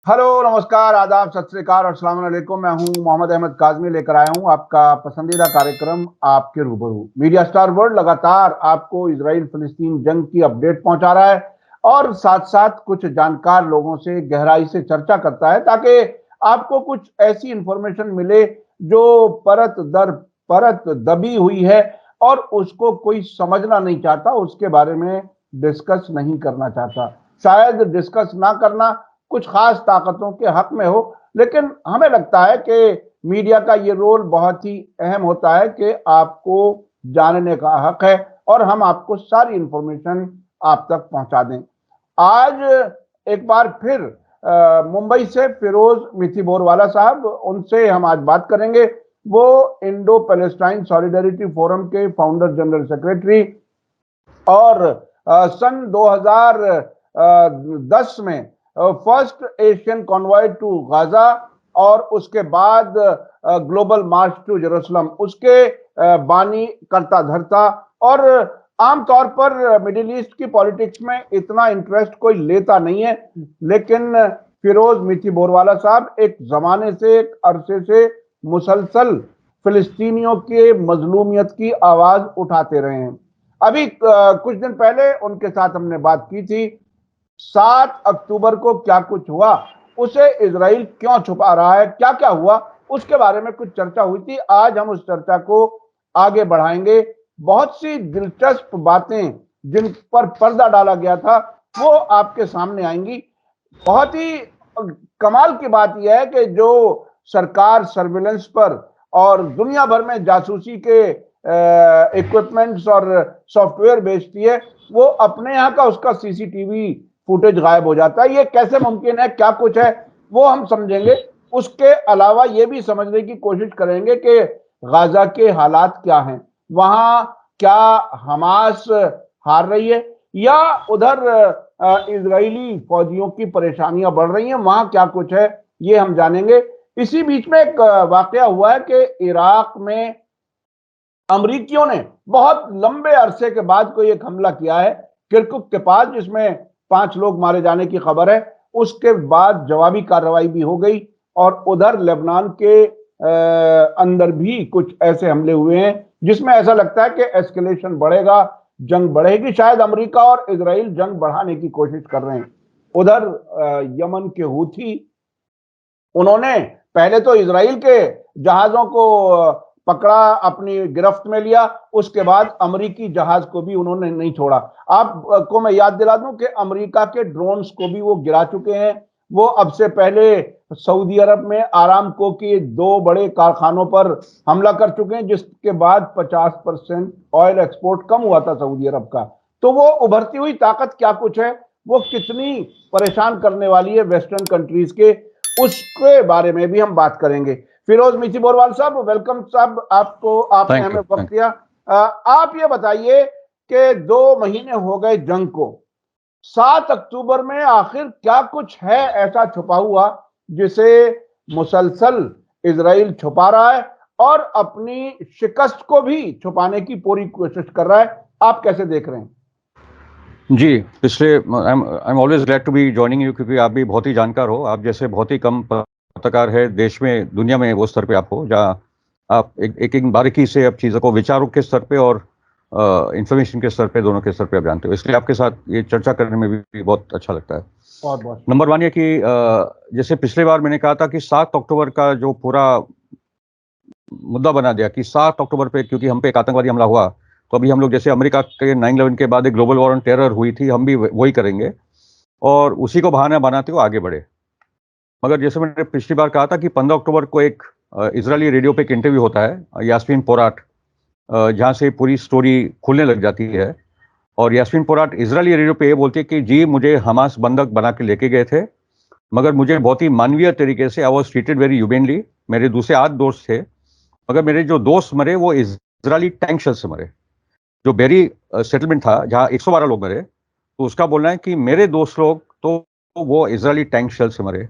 Hello, नमस्कार, आदाब, सत श्री अकाल और अस्सलाम वालेकुम। मैं हूं मोहम्मद अहमद काज़मी, लेकर आया हूं आपका पसंदीदा कार्यक्रम आपके रूबरू। मीडिया स्टार वर्ल्ड लगातार आपको इजराइल फिलिस्तीन जंग की अपडेट पहुंचा रहा है और साथ साथ कुछ जानकार लोगों से गहराई से चर्चा करता है ताकि आपको कुछ ऐसी इंफॉर्मेशन मिले जो परत दर परत दबी हुई है और उसको कोई समझना नहीं चाहता, उसके बारे में डिस्कस नहीं करना चाहता। शायद डिस्कस ना करना कुछ खास ताकतों के हक में हो, लेकिन हमें लगता है कि मीडिया का ये रोल बहुत ही अहम होता है कि आपको जानने का हक है और हम आपको सारी इंफॉर्मेशन आप तक पहुंचा दें। आज एक बार फिर मुंबई से फिरोज मिथीबोरवाला साहब, उनसे हम आज बात करेंगे। वो इंडो पैलेस्टाइन सॉलिडरिटी फोरम के फाउंडर जनरल सेक्रेटरी और सन 2010 में first Asian convoy to Gaza और उसके बाद ग्लोबल मार्च टू जेरूसलम, उसके बानी करता धरता। और आमतौर पर मिडिल ईस्ट की पॉलिटिक्स में इतना इंटरेस्ट कोई लेता नहीं है, लेकिन फिरोज मिथीबोरवाला साहब एक जमाने से, एक अरसे से मुसलसल फिलिस्तीनियों के मजलूमियत की आवाज उठाते रहे हैं। अभी कुछ दिन पहले उनके साथ हमने बात की थी। 7 अक्टूबर को क्या कुछ हुआ, उसे इजराइल क्यों छुपा रहा है, क्या क्या हुआ, उसके बारे में कुछ चर्चा हुई थी। आज हम उस चर्चा को आगे बढ़ाएंगे। बहुत सी दिलचस्प बातें जिन पर पर्दा डाला गया था वो आपके सामने आएंगी। बहुत ही कमाल की बात यह है कि जो सरकार सर्विलेंस पर और दुनिया भर में जासूसी के इक्विपमेंट्स और सॉफ्टवेयर बेचती है, वो अपने यहाँ का उसका सीसीटीवी फुटेज गायब हो जाता है। ये कैसे मुमकिन है, क्या कुछ है, वो हम समझेंगे। उसके अलावा ये भी समझने की कोशिश करेंगे कि गाजा के हालात क्या हैं, वहां क्या हमास हार रही है या उधर इजरायली फौजियों की परेशानियां बढ़ रही हैं, वहां क्या कुछ है, ये हम जानेंगे। इसी बीच में एक वाकया हुआ है कि इराक में अमरीकियों ने बहुत लंबे अरसे के बाद कोई एक हमला किया है किरकुक के पास, जिसमें 5 लोग मारे जाने की खबर है। उसके बाद जवाबी कार्रवाई भी हो गई और उधर लेबनान के अंदर भी कुछ ऐसे हमले हुए हैं जिसमें ऐसा लगता है कि एस्केलेशन बढ़ेगा, जंग बढ़ेगी। शायद अमेरिका और इजराइल जंग बढ़ाने की कोशिश कर रहे हैं। उधर यमन के हूथी, उन्होंने पहले तो इजराइल के जहाजों को पकड़ा, अपनी गिरफ्त में लिया, उसके बाद अमेरिकी जहाज को भी उन्होंने नहीं छोड़ा। आपको मैं याद दिला दूं कि अमेरिका के ड्रोन्स को भी वो गिरा चुके हैं। वो अब से पहले सऊदी अरब में आरामको के 2 बड़े कारखानों पर हमला कर चुके हैं, जिसके बाद 50% ऑयल एक्सपोर्ट कम हुआ था सऊदी अरब का। तो वो उभरती हुई ताकत क्या कुछ है, वो कितनी परेशान करने वाली है वेस्टर्न कंट्रीज के, उसके बारे में भी हम बात करेंगे। फिरोज मिथीबोरवाल साहब, वेलकम साहब, आपको, आपने हमें वक्त दिया। आप ये बताइए कि 2 महीने हो गए जंग को, 7 अक्टूबर में आखिर क्या कुछ है ऐसा छुपा हुआ जिसे मुसलसल इजराइल छुपा रहा है और अपनी शिकस्त को भी छुपाने की पूरी कोशिश कर रहा है। आप कैसे देख रहे हैं? जी, पिछले I am always glad to be joining you, क्योंकि आप भी बहुत ही जानकार हो। आप जैसे बहुत ही कम पत्रकार है देश में, दुनिया में, वो स्तर पे आप हो जहाँ आप एक बारीकी से अब चीज़ों को, विचारों के स्तर पे और इंफॉर्मेशन के स्तर पे, दोनों के स्तर पे आप जानते हो। इसलिए आपके साथ ये चर्चा करने में भी बहुत अच्छा लगता है। बहुत बहुत नंबर 1 ये कि जैसे पिछले बार मैंने कहा था कि 7 अक्टूबर का जो पूरा मुद्दा बना दिया कि 7 अक्टूबर पे क्योंकि हम पे एक आतंकवादी हमला हुआ, तो अभी हम लोग जैसे अमेरिका के 9/11 के बाद एक ग्लोबल वॉर ऑन टेरर हुई थी, हम भी वही करेंगे और उसी को बहाना बनाते हुए आगे बढ़े। मगर जैसे मैंने पिछली बार कहा था कि 15 अक्टूबर को एक इजरायली रेडियो पे एक इंटरव्यू होता है यास्मीन पोराट, जहाँ से पूरी स्टोरी खुलने लग जाती है। और यास्मीन पोराट इजरायली रेडियो पे ये बोलती है कि जी, मुझे हमास बंधक बना के लेके गए थे, मगर मुझे बहुत ही मानवीय तरीके से, आई वॉज ट्रीटेड वेरी ह्यूमेनली। मेरे दूसरे 8 दोस्त थे, मगर मेरे जो दोस्त मरे वो इजरायली टैंक शेल से मरे। जो बेरी सेटलमेंट था जहाँ 112 लोग मरे, तो उसका बोलना है कि मेरे दोस्त लोग तो वो इजरायली टैंक शेल से मरे।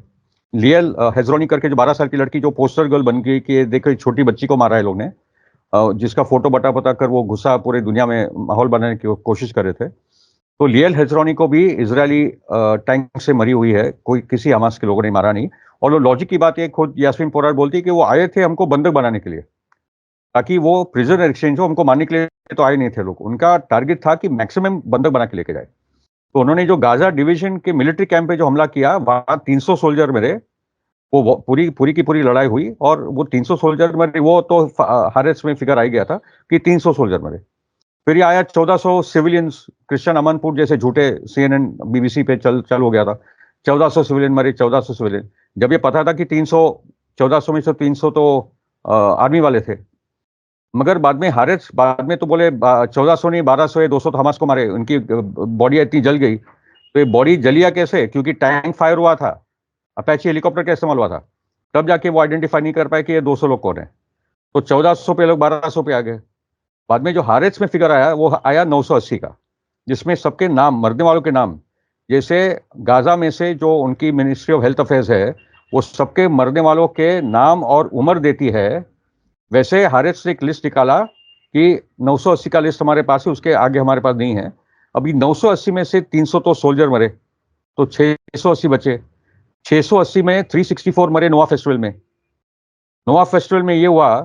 लियल हेजरोनी करके जो 12 साल की लड़की जो पोस्टर गर्ल बन गई कि देखो छोटी बच्ची को मारा है लोग ने, जिसका फोटो बता कर वो गुस्सा पूरे दुनिया में माहौल बनाने की कोशिश कर रहे थे, तो लियल हेजरोनी को भी इजरायली टैंक से मरी हुई है, कोई किसी हमास के लोगों ने मारा नहीं। और वो लॉजिक की बात है, खुद यास्मीन पोरार बोलती है कि वो आए थे हमको बंधक बनाने के लिए, ताकि वो प्रिजनर एक्सचेंज हो, हमको मारने के लिए तो आए नहीं थे लोग, उनका टारगेट था कि मैक्सिमम बंधक बना के लेके जाए। तो उन्होंने जो गाजा डिवीजन के मिलिट्री कैंप पे जो हमला किया, वहां 300 सोल्जर मरे, वो पूरी पूरी की पूरी लड़ाई हुई, और वो 300 सोल्जर मरे, वो तो हारेस में फिगर आ गया था कि 300 सोल्जर मरे। फिर ये आया 1400 सिविलियंस, क्रिश्चियन अमनपुर जैसे झूठे CNN BBC पे चल हो गया था, 1400 सिविलियन मरे, 1400 सिविलियन। जब ये पता था कि 1400 में से 300 तो आर्मी वाले थे, मगर बाद में तो बोले 1400 नहीं 1200 या 200 तो हमास को मारे, उनकी बॉडी इतनी जल गई। तो ये बॉडी जलिया कैसे? क्योंकि टैंक फायर हुआ था, अपैची हेलीकॉप्टर का इस्तेमाल हुआ था, तब जाके वो आइडेंटिफाई नहीं कर पाए कि ये 200 लोग कौन है। तो 1400 पे लोग 1200 पे आ गए। बाद में जो हारेस में फिगर आया वो आया 980 का, जिसमें सबके नाम, मरने वालों के नाम, जैसे गाजा में से जो उनकी मिनिस्ट्री ऑफ हेल्थ अफेयर्स है वो सबके मरने वालों के नाम और उम्र देती है, वैसे हारेस ने एक लिस्ट निकाला कि 980 का लिस्ट हमारे पास है, उसके आगे हमारे पास नहीं है। अभी 980 में से 300 तो सोल्जर मरे, तो 680 बचे। 680 में 364 मरे नोआ फेस्टिवल में। नोआ फेस्टिवल में ये हुआ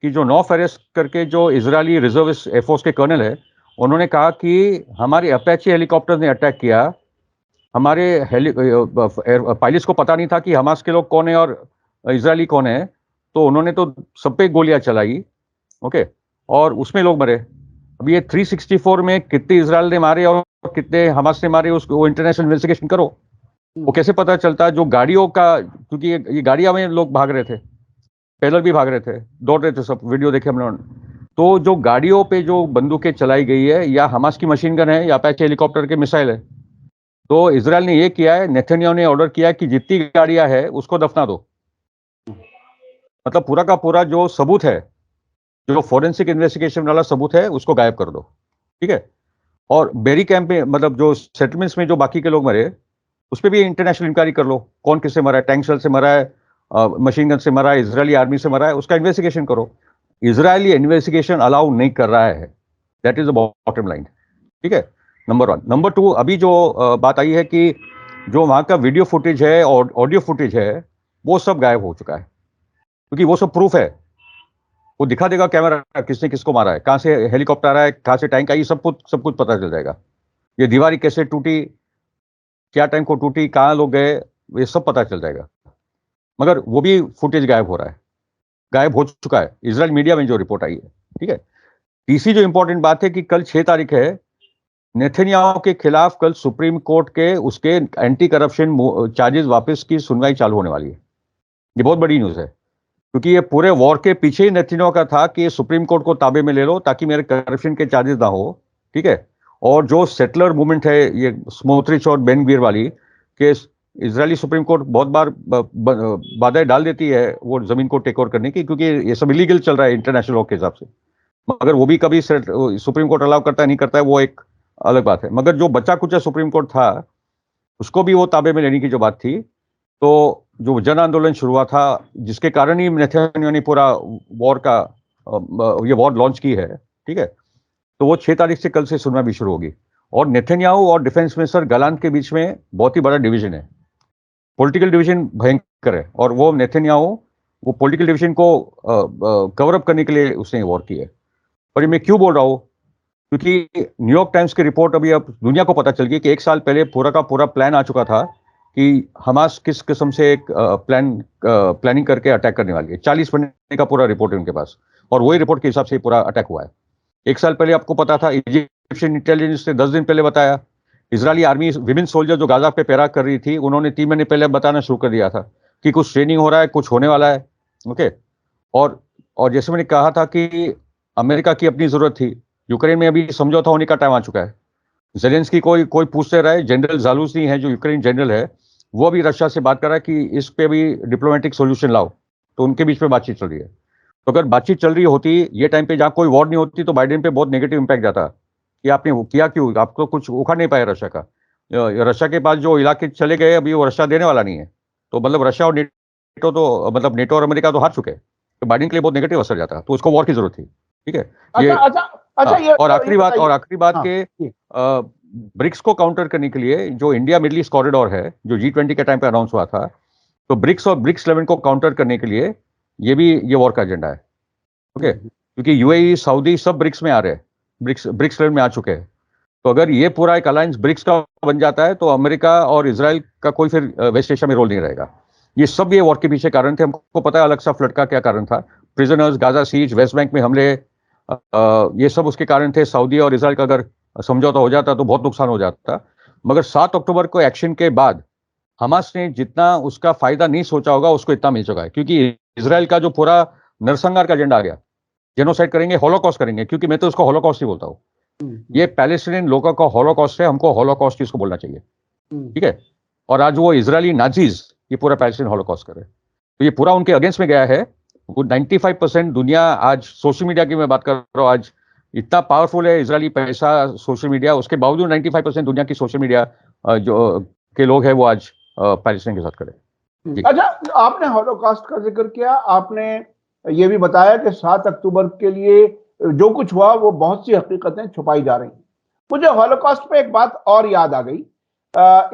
कि जो नौ फेरेस करके जो इजरायली रिजर्विस्ट एयरफोर्स के कर्नल है, उन्होंने कहा कि हमारे अपैची हेलीकॉप्टर ने अटैक किया, हमारे पायलट्स को पता नहीं था कि हमास के लोग कौन है और इजरायली कौन है, तो उन्होंने तो सब पे गोलियां चलाई, ओके, और उसमें लोग मरे। अब ये 364 में कितने इजराइल ने मारे और कितने हमास ने मारे, उसको इंटरनेशनल इन्वेस्टिगेशन करो। वो कैसे पता चलता? जो गाड़ियों का, क्योंकि ये गाड़ियां में लोग भाग रहे थे, पैदल भी भाग रहे थे, दौड़ रहे थे, सब वीडियो देखे हम लोगों ने। तो जो गाड़ियों पे जो बंदूकें चलाई गई है, या हमास की मशीन गन है या अपाचे हेलीकॉप्टर के मिसाइल है, तो इजराइल ने ये किया है, नेतन्याहू ने ऑर्डर किया है कि जितनी गाड़ियां है उसको दफना दो। मतलब पूरा का पूरा जो सबूत है, जो फोरेंसिक इन्वेस्टिगेशन वाला सबूत है, उसको गायब कर दो, ठीक है। और बेरी कैंप में, मतलब जो सेटलमेंट्स में जो बाकी के लोग मरे, उस पर भी इंटरनेशनल इंक्वायरी कर लो, कौन किससे मरा है, टैंक शेल से मरा है, मशीन गन से मरा है, इजरायली आर्मी से मरा है, उसका इन्वेस्टिगेशन करो। इजरायली इन्वेस्टिगेशन अलाउ नहीं कर रहा है, that is the bottom line, ठीक है, नंबर 1। नंबर 2, अभी जो बात आई है कि जो वहां का वीडियो फुटेज है और ऑडियो फुटेज है, वो सब गायब हो चुका है, क्योंकि वो सब प्रूफ है, वो दिखा देगा कैमरा किसने किसको मारा है, कहां से हेलीकॉप्टर आ रहा है, कहां से टैंक आई, सब कुछ पता चल जाएगा। ये दीवारी कैसे टूटी, क्या टाइम को टूटी, कहां लोग गए, ये सब पता चल जाएगा। मगर वो भी फुटेज गायब हो रहा है, गायब हो चुका है, इजराइल मीडिया में जो रिपोर्ट आई है, ठीक है। तीसरी जो इंपॉर्टेंट बात है कि कल 6 तारीख है, नेतन्याहू के खिलाफ कल सुप्रीम कोर्ट के उसके एंटी करप्शन चार्जेस वापस की सुनवाई चालू होने वाली है। ये बहुत बड़ी न्यूज है, क्योंकि ये पूरे वॉर के पीछे ही नेतन्याहू का था कि सुप्रीम कोर्ट को ताबे में ले लो ताकि मेरे करप्शन के चार्जेस ना हो, ठीक है। और जो सेटलर मूवमेंट है, ये स्मोट्रिच और बेन गवीर वाली, कि इजरायली सुप्रीम कोर्ट बहुत बार बाधाएं डाल देती है वो जमीन को टेक ओवर करने की, क्योंकि ये सब इलीगल चल रहा है इंटरनेशनल लॉ के हिसाब से। मगर वो भी कभी सुप्रीम कोर्ट अलाउ करता है नहीं करता है, वो एक अलग बात है। मगर जो बच्चा कुचा सुप्रीम कोर्ट था, उसको भी वो ताबे में लेने की जो बात थी, तो जो जन आंदोलन शुरू हुआ था, जिसके कारण ही नेतन्याहू ने पूरा वॉर का ये वॉर लॉन्च की है, ठीक है। तो वो 6 तारीख से कल से सुनवाई भी शुरू होगी। और नेतन्याहू और डिफेंस मिनिस्टर गलांत के बीच में बहुत ही बड़ा डिवीजन है, पॉलिटिकल डिवीजन भयंकर है, और वो नेतन्याहू वो पॉलिटिकल डिवीजन को कवर अप करने के लिए उसने वॉर की है। और ये मैं क्यों बोल रहा हूं, क्योंकि न्यूयॉर्क टाइम्स की रिपोर्ट अभी अब दुनिया को पता चल गई कि 1 साल पहले पूरा का पूरा प्लान आ चुका था कि हमास किस किस्म से एक प्लानिंग करके अटैक करने वाली है। 40 पन्ने का पूरा रिपोर्ट है उनके पास, और वही रिपोर्ट के हिसाब से पूरा अटैक हुआ है। 1 साल पहले आपको पता था, इजिप्शियन इंटेलिजेंस ने 10 दिन पहले बताया। इजरायली आर्मी विमेन सोल्जर जो गाजा पे पैरा कर रही थी, उन्होंने 3 महीने पहले बताना शुरू कर दिया था कि कुछ ट्रेनिंग हो रहा है, कुछ होने वाला है, ओके। और जैसे मैंने कहा था कि अमेरिका की अपनी जरूरत थी, यूक्रेन में अभी समझौता होने का टाइम आ चुका है। जेलेंस्की कोई पूछते रहे, जनरल जालूसी है जो यूक्रेन जनरल है, वो भी रशिया से बात कर रहा है कि इस पे भी डिप्लोमेटिक सोल्यूशन लाओ, तो उनके बीच में बातचीत चल रही है। तो अगर बातचीत चल रही होती ये टाइम पे, जहां कोई वॉर नहीं होती, तो बाइडेन पे बहुत नेगेटिव इंपैक्ट जाता कि आपने वो किया क्यों, आपको कुछ उखाड़ नहीं पाया रशिया का। रशिया के पास जो इलाके चले गए, अभी वो रशिया देने वाला नहीं है, तो मतलब रशिया और नेटो तो, मतलब नेटो और अमेरिका तो हार चुके हैं, तो बाइडेन के लिए बहुत नेगेटिव असर जाता, तो उसको वॉर की जरूरत थी, ठीक है। ये अच्छा, और आखिरी बात हाँ, के ब्रिक्स को काउंटर करने के लिए जो इंडिया मिडिल ईस्ट कॉरिडोर है, जो G20 के टाइम पे अनाउंस हुआ था, तो ब्रिक्स और ब्रिक्स 11 को काउंटर करने के लिए ये वॉर का एजेंडा है। ओके, क्योंकि यूएई, सऊदी सब ब्रिक्स में आ रहे हैं, ब्रिक्स 11 में आ चुके हैं। तो अगर ये पूरा एक अलायंस ब्रिक्स का बन जाता है तो अमेरिका और इजराइल का कोई फिर वेस्ट एशिया में रोल नहीं रहेगा। ये वॉर के पीछे कारण थे। हमको पता है अलग सा फ्लड का क्या कारण था, prisoners, Gaza siege, West Bank में हमले, ये सब उसके कारण थे। सऊदी और इजराइल का अगर समझौता हो जाता तो बहुत नुकसान हो जाता। मगर 7 अक्टूबर को एक्शन के बाद हमास ने जितना उसका फायदा नहीं सोचा होगा उसको इतना मिल चुका है, क्योंकि इजराइल का जो पूरा नरसंहार का एजेंडा आ गया, जेनोसाइड करेंगे, हॉलोकॉस्ट करेंगे, क्योंकि मैं तो उसको हॉलोकॉस्ट ही बोलता हूँ। ये पैलेस्टीनियन लोगों का हॉलोकॉस्ट है, हमको हॉलोकॉस्ट इसको बोलना चाहिए, ठीक है। और आज वो इजरायली नाजीज ये पूरा पैलेस्टीन हॉलोकॉस्ट करे, तो ये पूरा उनके अगेंस्ट में गया है। वो 95% दुनिया आज सोशल मीडिया की मैं बात कर रहा हूँ, आज इतना पावरफुल है इजरायली पैसा, सोशल मीडिया, उसके बावजूद 95% दुनिया की सोशल मीडिया जो के लोग हैं वो आज पैलेस्टीन के साथ खड़े। अच्छा, आपने हॉलोकॉस्ट का जिक्र किया, आपने ये भी बताया कि 7 अक्टूबर के लिए जो कुछ हुआ वो बहुत सी हकीकतें छुपाई जा रही हैं। मुझे हॉलोकॉस्ट पे एक बात और याद आ गई।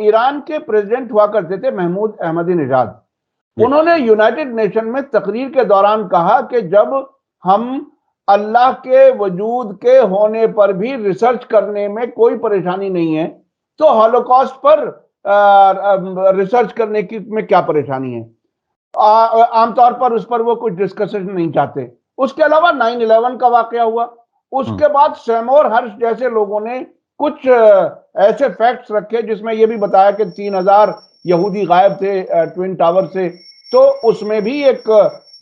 ईरान के प्रेसिडेंट हुआ करते थे महमूद अहमदीनेजाद, उन्होंने यूनाइटेड नेशन में तकरीर के दौरान कहा कि जब हम अल्लाह के वजूद के होने पर भी रिसर्च करने में कोई परेशानी नहीं है तो हॉलोकॉस्ट पर रिसर्च करने की में क्या परेशानी है। आमतौर पर उस पर वो कुछ डिस्कशन नहीं चाहते। उसके अलावा 9/11 का वाकया हुआ, उसके बाद सैमोर हर्ष जैसे लोगों ने कुछ ऐसे फैक्ट्स रखे जिसमें यह भी बताया कि 3000 यहूदी गायब थे ट्विन टावर से, तो उसमें भी एक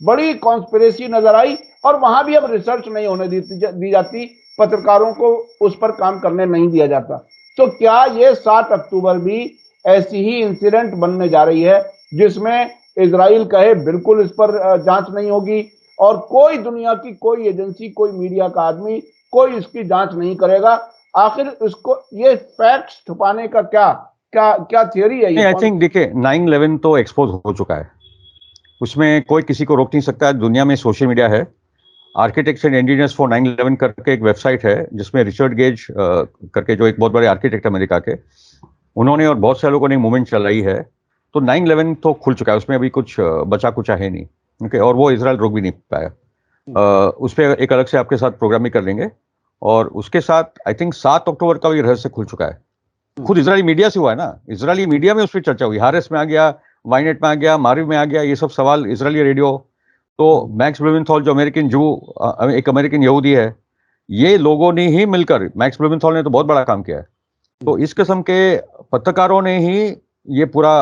बड़ी कॉन्स्पिरेसी नजर आई और वहां भी अब रिसर्च नहीं होने दी जाती, पत्रकारों को उस पर काम करने नहीं दिया जाता। तो क्या ये 7 अक्टूबर भी ऐसी ही इंसिडेंट बनने जा रही है जिसमें इजराइल कहे बिल्कुल इस पर जांच नहीं होगी और कोई दुनिया की कोई एजेंसी, कोई मीडिया का आदमी, कोई इसकी जांच नहीं करेगा? आखिर इसको ये फैक्ट्स छुपाने का क्या थियरी है? आई थिंक देखिए 9/11 तो एक्सपोज हो चुका है, उसमें कोई किसी को रोक नहीं सकता। दुनिया में सोशल मीडिया है। आर्किटेक्ट्स एंड इंजीनियर्स फॉर 9/11 करके एक वेबसाइट है जिसमें रिचर्ड गेज करके जो एक बहुत बड़े आर्किटेक्ट अमेरिका के, उन्होंने और बहुत सारे लोगों ने मूवमेंट चलाई है। तो 9/11 तो खुल चुका है, उसमें अभी कुछ बचा कुचा है नहीं, ओके। और वो इजराइल रोक भी नहीं पाया। उस पर एक अलग से आपके साथ प्रोग्राम भी कर लेंगे। और उसके साथ आई थिंक 7 अक्टूबर का भी रहस्य खुल चुका है, खुद इजरायली मीडिया से हुआ है ना। इजरायली मीडिया में उस पर चर्चा हुई, हारिस में आ गया, वाइनेट में आ गया, मारिव में आ गया, ये सब सवाल इजरायली रेडियो। तो मैक्स ब्लूमेंथॉल जो अमेरिकन जू, एक अमेरिकन यहूदी है, ये लोगों ने ही मिलकर, मैक्स ब्लूमेंथॉल ने तो बहुत बड़ा काम किया है, तो इस किस्म के पत्रकारों ने ही ये पूरा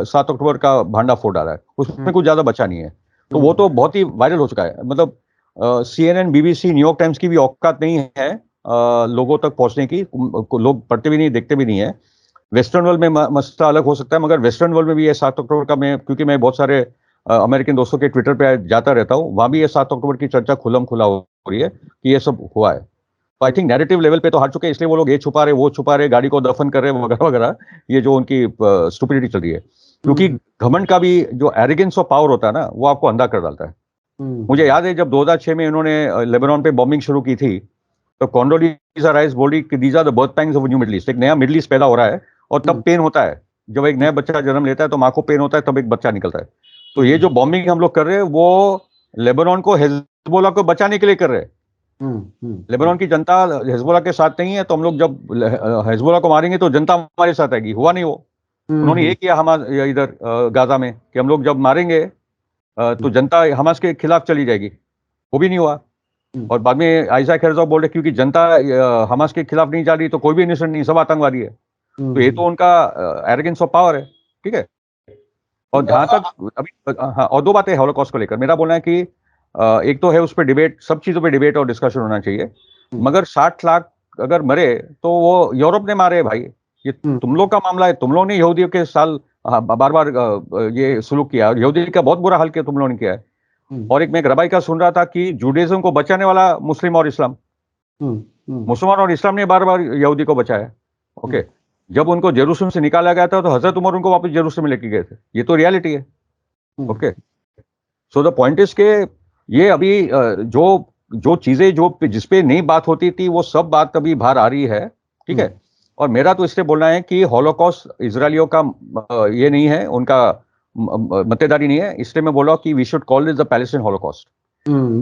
7 अक्टूबर का भांडा फोड़ डाला है। उसमें कुछ ज्यादा बचा नहीं है। तो वो तो बहुत ही वायरल हो चुका है। मतलब CNN, BBC, न्यूयॉर्क टाइम्स की भी औकात नहीं है लोगों तक पहुंचने की। लोग पढ़ते भी नहीं, देखते भी नहीं है। वेस्टर्न वर्ल्ड में मसला अलग हो सकता है, मगर वेस्टर्न वर्ल्ड में भी ये 7 अक्टूबर का, मैं क्योंकि मैं बहुत सारे अमेरिकन दोस्तों के ट्विटर पे जाता रहता हूँ, वहां भी ये 7 अक्टूबर की चर्चा खुलम खुला हो रही है कि ये सब हुआ है। तो आई थिंक नैरेटिव लेवल पे तो हार चुके हैं, इसलिए वो लोग ये छुपा रहे, वो छुपा रहे, गाड़ी को दफन कर रहे वगैरह वगैरह, ये जो उनकी स्टुपिडिटी चल रही है। क्योंकि घमंड का भी जो एरोगेंस ऑफ पावर होता है ना, वो आपको अंधा कर डालता है। मुझे याद है जब 2006 में इन्होंने लेबनान पे बॉम्बिंग शुरू की थी, तो कॉन्डोलीजा राइस बोली कि these are the birth pangs of new Middle East. एक नया मिडिल ईस्ट पैदा हो रहा है और तब पेन होता है, जब एक नया बच्चा जन्म लेता है तो माँ को पेन होता है, तब एक बच्चा निकलता है। तो ये जो बॉम्बिंग हम लोग कर रहे हैं वो लेबनान को हिजबुल्लाह को बचाने के लिए कर रहे हैं। लेबनान की जनता हिजबुल्लाह के साथ नहीं है, तो हम लोग जब हिजबुल्लाह को मारेंगे तो जनता हमारे साथ आएगी। हुआ नहीं वो। उन्होंने ये किया हमारे इधर गाजा में कि हम लोग जब मारेंगे तो जनता हमास के खिलाफ चली जाएगी, वो भी नहीं हुआ। और बाद में आइज़ैक हेrzog बोल रहे क्योंकि जनता हमास के खिलाफ नहीं जा रही तो कोई भी इनोसेंट नहीं, सब आतंकवादी है। तो ये तो उनका एरोगेंस ऑफ पावर है, ठीक है। और जहां तक अभी हाँ, और 2 बातें हॉलोकॉस्ट को लेकर मेरा बोलना है कि एक तो है उस पर डिबेट, सब चीजों पे डिबेट और डिस्कशन होना चाहिए, मगर 60 लाख अगर मरे तो वो यूरोप ने मारे भाई, ये तुम लोग का मामला है। तुम लोग ने यहूदियों के साल बार बार ये सुलूक किया, यहूदी का बहुत बुरा हाल किया तुम लोगों ने किया है। और एक मैं एक रबाई का सुन रहा था कि जुडाइज्म को बचाने वाला मुस्लिम और इस्लाम, मुसलमान और इस्लाम ने बार बार यहूदी को बचाया, ओके। जब उनको जेरूसलम से निकाला गया था तो हजरत उमर उनको वापस जेरूसलम में लेके गए थे, ये तो रियलिटी है, okay. So the point is के ये अभी जो चीजें जो जिसपे नहीं बात होती थी वो सब बात अभी बाहर आ रही है, ठीक है। और मेरा तो इसलिए बोलना है कि हॉलोकॉस्ट इजरायलियों का ये नहीं है, उनका मतेदारी नहीं है, इसलिए मैं बोल रहा हूँ कि we should call this the Palestine Holocaust.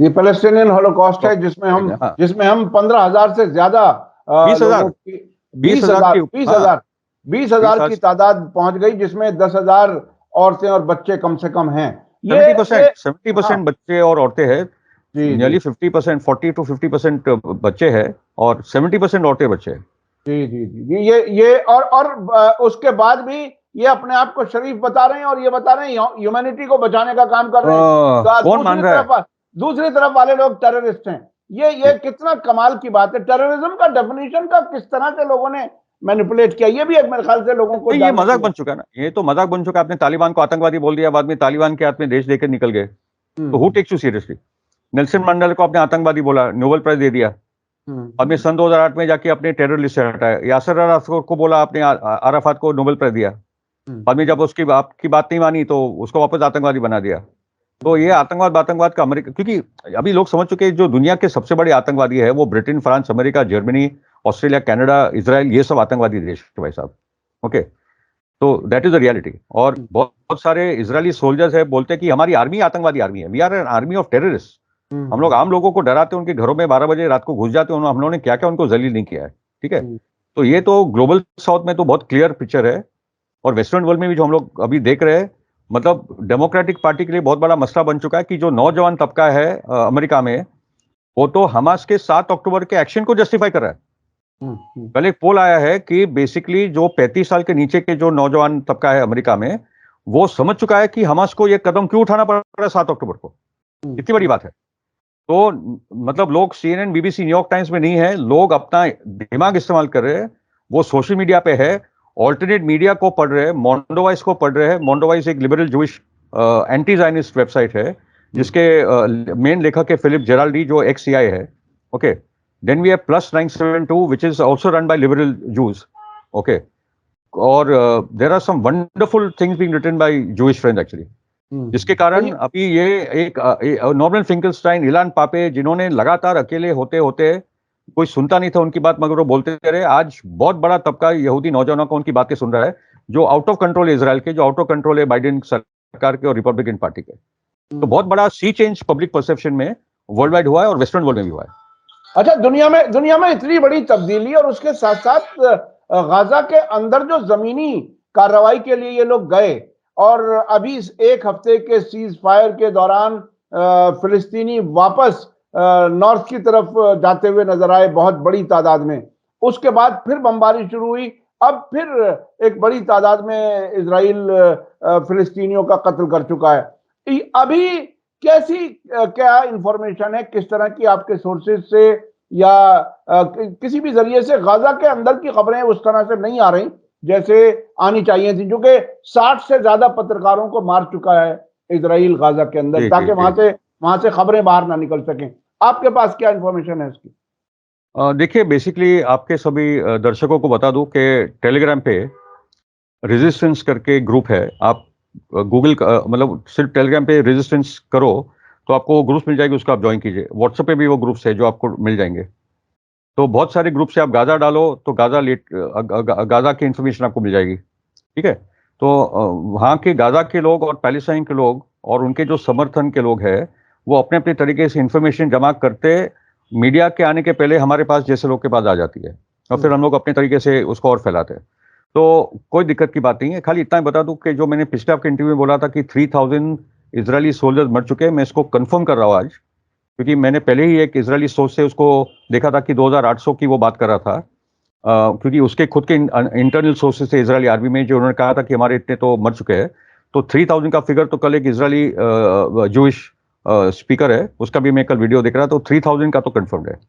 ये पैलेस्टीनियन हॉलोकॉस्ट है, जिसमें हम 15,000 से ज्यादा 20,000 लोगों की 20,000 की तादाद पहुंच गई, जिसमें 10,000 औरतें और बच्चे कम से कम हैं। 70% बच्चे और औरतें हैं, जी नियरली 50%, 40 to 50% बच्चे हैं और 70% औरतें बच्चे हैं। जी जी जी, ये और उसके बाद भी ये अपने आप को शरीफ बता रहे हैं और ये बता रहे हैं ह्यूमैनिटी को बचाने का काम कर रहे हैं। कौन मान रहा है? दूसरी तरफ वाले लोग टेररिस्ट हैं। ये कितना कमाल की बात है। टेररिज्म का डेफिनेशन का किस तरह से लोगों ने मैनिपुलेट किया, ये भी एक मेरे ख्याल से लोगों को ये मजाक बन चुका है ना, ये तो मजाक बन चुका है। आपने तालिबान को आतंकवादी बोल दिया, बाद में तालिबान के हाथ में देश देकर निकल गए, तो who takes you seriously? Nelson Mandela को आपने आतंकवादी बोला, नोबेल प्राइज दे दिया, आपने सन 2008 में जाके अपने टेरर लिस्ट से हटाया। यासर अराफात को बोला, आपने अराफात को नोबेल प्राइज दिया, बाद में जब उसकी आपकी बात नहीं मानी तो उसको वापस आतंकवादी बना दिया। तो ये आतंकवाद का अमेरिका, क्योंकि अभी लोग समझ चुके हैं जो दुनिया के सबसे बड़े आतंकवादी है वो Britain, France, America, Germany, Australia, Canada, Israel, ये सब आतंकवादी देश है भाई साहब। ओके, तो दैट इज द रियलिटी। और बहुत सारे इजरायली सोल्जर्स है बोलते हैं कि हमारी आर्मी आतंकवादी आर्मी है, we are an army of terrorist. हम लोग आम लोगों को डराते हैं, उनके घरों में 12 बजे रात को घुस जाते हैं, हम लोगों ने क्या क्या उनको जलील नहीं किया है। ठीक है, तो ये तो ग्लोबल साउथ में तो बहुत क्लियर पिक्चर है, और वेस्टर्न वर्ल्ड में भी जो हम लोग अभी देख रहे हैं, मतलब डेमोक्रेटिक पार्टी के लिए बहुत बड़ा मसला बन चुका है कि जो नौजवान तबका है अमेरिका में, वो तो हमास के 7 अक्टूबर के एक्शन को जस्टिफाई कर रहा है। कल एक पोल आया है कि बेसिकली जो 35 साल के नीचे के जो नौजवान तबका है अमेरिका में, वो समझ चुका है कि हमास को ये कदम क्यों उठाना पड़ रहा है 7 अक्टूबर को। कितनी बड़ी बात है। तो मतलब लोग CNN, BBC, न्यूयॉर्क टाइम्स में नहीं है, लोग अपना दिमाग इस्तेमाल कर रहे हैं, वो सोशल मीडिया पे है, ऑल्टरनेट मीडिया को पढ़ रहे हैं, मोंडोवाइस को पढ़ रहे हैं। मोंडोवाइस एक liberal Jewish anti Zionist website है, जिसके मेन लेखक है फिलिप जेराल्डी, जो XCI है। Okay, then we have +972 which is also run by liberal Jews. Okay, और there are some wonderful things being written by Jewish friends actually, जिसके कारण अभी ये एक नॉर्मन फिंकलस्टाइन, इलान पापे, जिन्होंने लगातार अकेले होते होते कोई सुनता नहीं था उनकी बात, मगर वो बोलते रहे, आज बहुत बड़ा तबका यहूदी नौजवानों को उनकी बातें सुन रहा है, जो आउट ऑफ कंट्रोल है इजराइल के, जो आउट ऑफ कंट्रोल है बाइडेन सरकार के और रिपब्लिकन पार्टी के। तो बहुत बड़ा सी चेंज पब्लिक परसेप्शन में वर्ल्ड वाइड हुआ है और वेस्टर्न वर्ल्ड में भी हुआ है। अच्छा, दुनिया में इतनी बड़ी तब्दीली, और उसके साथ साथ गाजा के अंदर जो जमीनी कार्रवाई के लिए ये लोग गए, और अभी इस एक हफ्ते के सीज फायर के दौरान फिलिस्तीनी वापस नॉर्थ की तरफ जाते हुए नजर आए बहुत बड़ी तादाद में। उसके बाद फिर बमबारी शुरू हुई, अब फिर एक बड़ी तादाद में इजराइल फिलिस्तीनियों का कत्ल कर चुका है। अभी कैसी क्या इंफॉर्मेशन है, किस तरह की आपके सोर्सेज से या किसी भी जरिए से गाजा के अंदर की खबरें उस तरह से नहीं आ रही जैसे आनी चाहिए थी, क्योंकि 60 से ज्यादा पत्रकारों को मार चुका है इजराइल गाजा के अंदर, ताकि वहां से खबरें बाहर ना निकल सकें। आपके पास क्या इंफॉर्मेशन है इसकी? देखिए, बेसिकली आपके सभी दर्शकों को बता दूं कि टेलीग्राम पे रेजिस्टेंस करके ग्रुप है, आप गूगल मतलब सिर्फ टेलीग्राम पे रेजिस्टेंस करो तो आपको ग्रुप्स मिल जाएगी, उसको आप ज्वाइन कीजिए। व्हाट्सएप पे भी वो ग्रुप्स है जो आपको मिल जाएंगे। तो बहुत सारे ग्रुप से आप गाजा डालो तो गाजा की इंफॉर्मेशन आपको मिल जाएगी। ठीक है, तो वहाँ के गाजा के लोग और पैलेस्टाइन के लोग और उनके जो समर्थन के लोग हैं, वो अपने अपने तरीके से इंफॉर्मेशन जमा करते, मीडिया के आने के पहले हमारे पास जैसे लोग के पास आ जाती है, और फिर हम लोग अपने तरीके से उसको और फैलाते हैं। तो कोई दिक्कत की बात नहीं है। खाली इतना ही बता दूं कि जो मैंने पिछले आपके इंटरव्यू में बोला था कि 3000 इजरायली सोल्जर्स मर चुके हैं, मैं इसको कंफर्म कर रहा हूँ आज, क्योंकि मैंने पहले ही एक इजरायली सोर्स से उसको देखा था कि 2800 की वो बात कर रहा था, क्योंकि उसके खुद के इंटरनल सोर्सेज थे इजरायली आर्मी में, जो उन्होंने कहा था कि हमारे इतने तो मर चुके हैं। तो 3000 का फिगर तो कल एक इजरायली जूइश स्पीकर है, उसका भी मैं कल वीडियो देख रहा था, तो 3000 का तो कंफर्म है।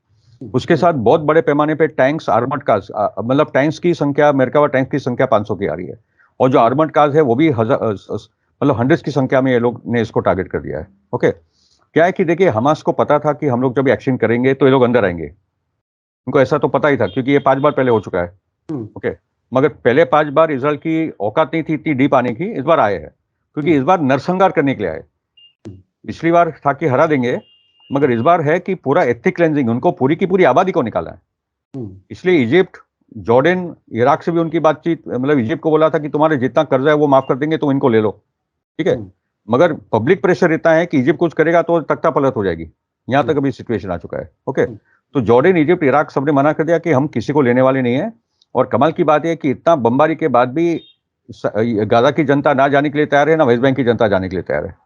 उसके साथ बहुत बड़े पैमाने पे टैंक्स, आर्मर्ड कार्स, मतलब टैंक्स की संख्या, अमेरिका टैंक की संख्या 500 की आ रही है, और जो आर्मर्ड कार्स है वो भी मतलब हंड्रेड्स की संख्या में ये लोग ने इसको टारगेट कर दिया है। ओके, क्या है कि देखिए, हमास को पता था कि हम लोग जब एक्शन करेंगे तो ये लोग अंदर आएंगे, उनको ऐसा तो पता ही था, क्योंकि ये 5 बार पहले हो चुका है। ओके, मगर पहले 5 बार इजराइल की औकात नहीं थी इतनी डीप आने की, इस बार आए हैं, क्योंकि इस बार नरसंहार करने के लिए आए। पिछली बार था कि हरा देंगे, मगर इस बार है कि पूरा एथिक क्लेंजिंग, उनको पूरी की पूरी आबादी को निकाला है। इसलिए इजिप्ट, जॉर्डन, इराक से भी उनकी बातचीत, मतलब इजिप्ट को बोला था कि तुम्हारे जितना कर्जा है वो माफ कर देंगे, तुम इनको ले लो, ठीक है। मगर पब्लिक प्रेशर इतना है कि इजिप्ट कुछ करेगा तो तख्ता पलट हो जाएगी, यहां तक अभी सिचुएशन आ चुका है। ओके, तो जॉर्डन, इजिप्ट, इराक सबने मना कर दिया कि हम किसी को लेने वाले नहीं है। और कमाल की बात है कि इतना बमबारी के बाद भी गाजा की जनता ना जाने के लिए तैयार है, ना वेस्ट बैंक की जनता जाने के लिए तैयार है।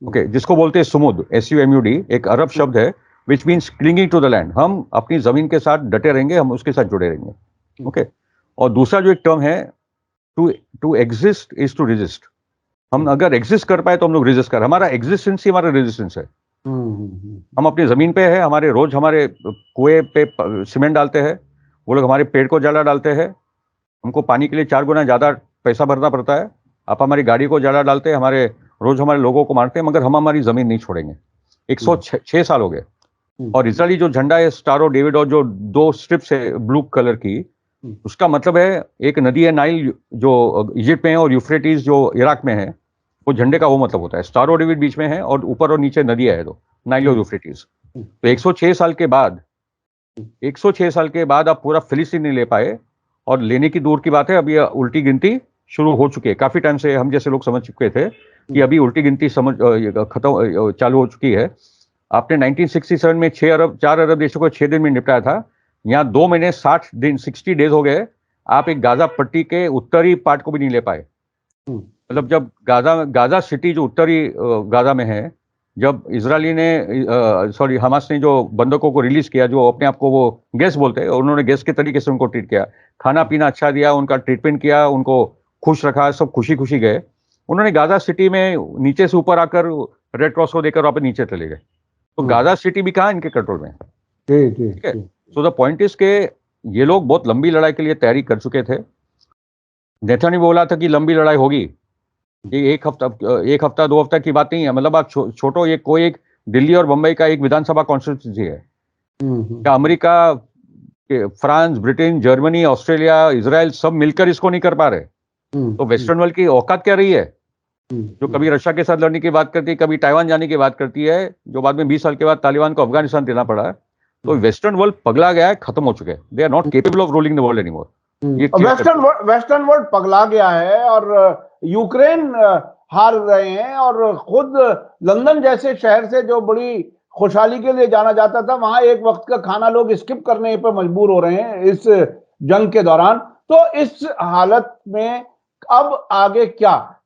ओके, जिसको बोलते हैं सुमुद, SUMUD, एक अरब शब्द है, which means clinging to the land. हम अपनी जमीन के साथ डटे रहेंगे, हम उसके साथ जुड़े रहेंगे। ओके, और दूसरा जो एक टर्म है, to exist is to resist. हम अगर एग्जिस्ट कर पाए तो हम लोग रेजिस्ट कर, हमारा एग्जिस्टेंस ही हमारा रेजिस्टेंस है। हम अपनी जमीन पे है, हमारे रोज हमारे कुएं पे सीमेंट डालते हैं, वो लोग हमारे पेड़ को जला डालते हैं, हमको पानी के लिए 4 गुना ज्यादा पैसा भरना पड़ता है। आप हमारी गाड़ी को जला डालते हैं, हमारे रोज हमारे लोगों को मारते हैं, मगर हम हमारी जमीन नहीं छोड़ेंगे। 106 साल हो गए। और इजरायली जो झंडा है, स्टार ऑफ डेविड, और जो 2 स्ट्रिप्स है ब्लू कलर की, उसका मतलब है एक नदी है नाइल जो इजिप्ट में है और यूफ्रेटिस जो इराक में है, वो झंडे का वो मतलब होता है। स्टार ऑफ डेविड बीच में है और ऊपर और नीचे नदी है, तो नाइल और यूफ्रेटिस। तो 106 साल के बाद, 106 साल के बाद आप पूरा फिलिस्तीन नहीं ले पाए, और लेने की दूर की बात है, अभी उल्टी गिनती शुरू हो चुकी है। काफी टाइम से हम जैसे लोग समझ चुके थे कि अभी उल्टी गिनती खत्म चालू हो चुकी है। आपने 1967 में 4 अरब देशों को 6 दिन में निपटाया था। यहाँ 2 महीने 60 डेज हो गए, आप एक गाजा पट्टी के उत्तरी पार्ट को भी नहीं ले पाए। मतलब जब गाजा सिटी जो उत्तरी गाजा में है, जब इजरायली ने हमास ने जो बंधकों को रिलीज किया, जो अपने आप को वो गैस बोलते हैं, उन्होंने गैस के तरीके से उनको ट्रीट किया, खाना पीना अच्छा दिया, उनका ट्रीटमेंट किया, उनको खुश रखा, सब खुशी खुशी गए। उन्होंने गाजा सिटी में नीचे से ऊपर आकर रेड क्रॉस को देकर वापस नीचे चले गए। तो गाजा सिटी भी कहाँ इनके कंट्रोल में है, ठीक है। सो द पॉइंट इज के ये लोग बहुत लंबी लड़ाई के लिए तैयारी कर चुके थे। नेथान्याहू बोला था कि लंबी लड़ाई होगी, ये एक हफ्ता 2 हफ्ता की बात नहीं है। मतलब आप छोटो, ये कोई एक दिल्ली और मुंबई का एक विधानसभा कॉन्स्टिट्यूंसी है। क्या America, France, Britain, Germany, Australia, Israel सब मिलकर इसको नहीं कर पा रहे, तो वेस्टर्न वर्ल्ड की औकात क्या रही है, जो कभी रशिया के साथ लड़ने की बात करती है, कभी ताइवान जाने की बात करती है, जो बाद में 20 साल के बाद तालिबान को अफगानिस्तान देना पड़ा। तो वेस्टर्न वर्ल्ड पगला गया है, खत्म हो चुके हैं। They are not capable of ruling the world anymore. Western world पगला गया है, और यूक्रेन हार रहे हैं, और खुद लंदन जैसे शहर से जो बड़ी खुशहाली के लिए जाना जाता था, वहां एक वक्त का खाना लोग स्किप करने पर मजबूर हो रहे हैं इस जंग के दौरान। तो इस हालत में अब आगे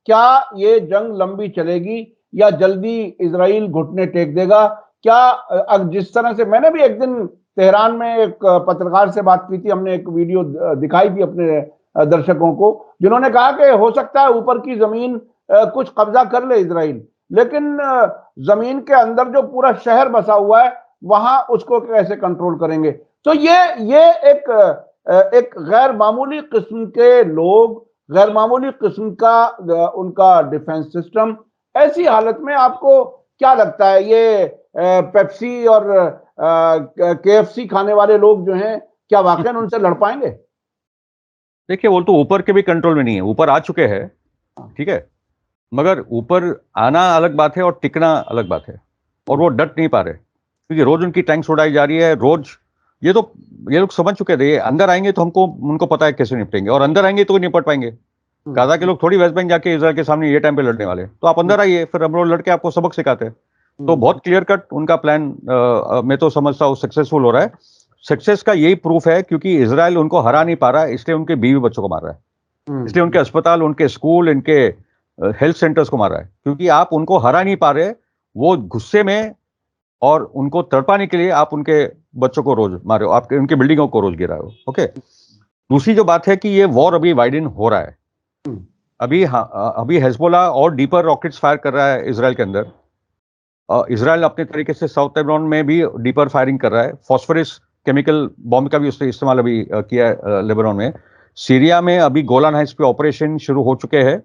क्या ये जंग लंबी चलेगी या जल्दी इजराइल घुटने टेक देगा? क्या अब जिस तरह से मैंने भी एक दिन तेहरान में एक पत्रकार से बात की थी, हमने एक वीडियो दिखाई थी अपने दर्शकों को, जिन्होंने कहा कि हो सकता है ऊपर की जमीन कुछ कब्जा कर ले इजराइल, लेकिन जमीन के अंदर जो पूरा शहर बसा हुआ है वहां उसको कैसे कंट्रोल करेंगे? तो ये एक गैर मामूली किस्म के लोग, गैर मामूली किस्म का उनका डिफेंस सिस्टम। ऐसी हालत में आपको क्या लगता है, ये पेप्सी और KFC खाने वाले लोग जो हैं, क्या वाकई उनसे लड़ पाएंगे? देखिए, वो तो ऊपर के भी कंट्रोल में नहीं है, ऊपर आ चुके हैं, ठीक है, मगर ऊपर आना अलग बात है और टिकना अलग बात है, और वो डट नहीं पा रहे, क्योंकि रोज उनकी टैंक्स उड़ाई जा रही है। रोज ये लोग समझ चुके थे, अंदर आएंगे तो उनको पता है कैसे निपटेंगे, और अंदर आएंगे तो निपट पाएंगे। गाजा के लोग थोड़ी वेस्ट बैंक जाके इजराइल के सामने ये टाइम पे लड़ने वाले, तो आप अंदर आइए, फिर हम लोग लड़के आपको सबक सिखाते हैं। तो बहुत क्लियर कट उनका प्लान मैं तो समझता हूँ सक्सेसफुल हो रहा है। सक्सेस का यही प्रूफ है क्योंकि इजराइल उनको हरा नहीं पा रहा है, इसलिए उनके बीवी बच्चों को मार रहा है, इसलिए उनके अस्पताल, उनके स्कूल, इनके हेल्थ सेंटर्स को मार रहा है, क्योंकि आप उनको हरा नहीं पा रहे। वो गुस्से में, और उनको तड़पाने के लिए आप उनके बच्चों को रोज मारे हो, आप उनकी बिल्डिंगों को रोज गिरा हो। ओके, दूसरी जो बात है कि ये वॉर अभी वाइडन हो रहा है। अभी हेजबोला और डीपर रॉकेट्स फायर कर रहा है इजराइल के अंदर। इजराइल अपने तरीके से साउथ लेबनान में भी डीपर फायरिंग कर रहा है। फॉस्फोरस केमिकल बॉम्ब का भी उसने इस्तेमाल अभी किया है लेबनान में। सीरिया में अभी गोलान हाइट्स पे ऑपरेशन शुरू हो चुके हैं।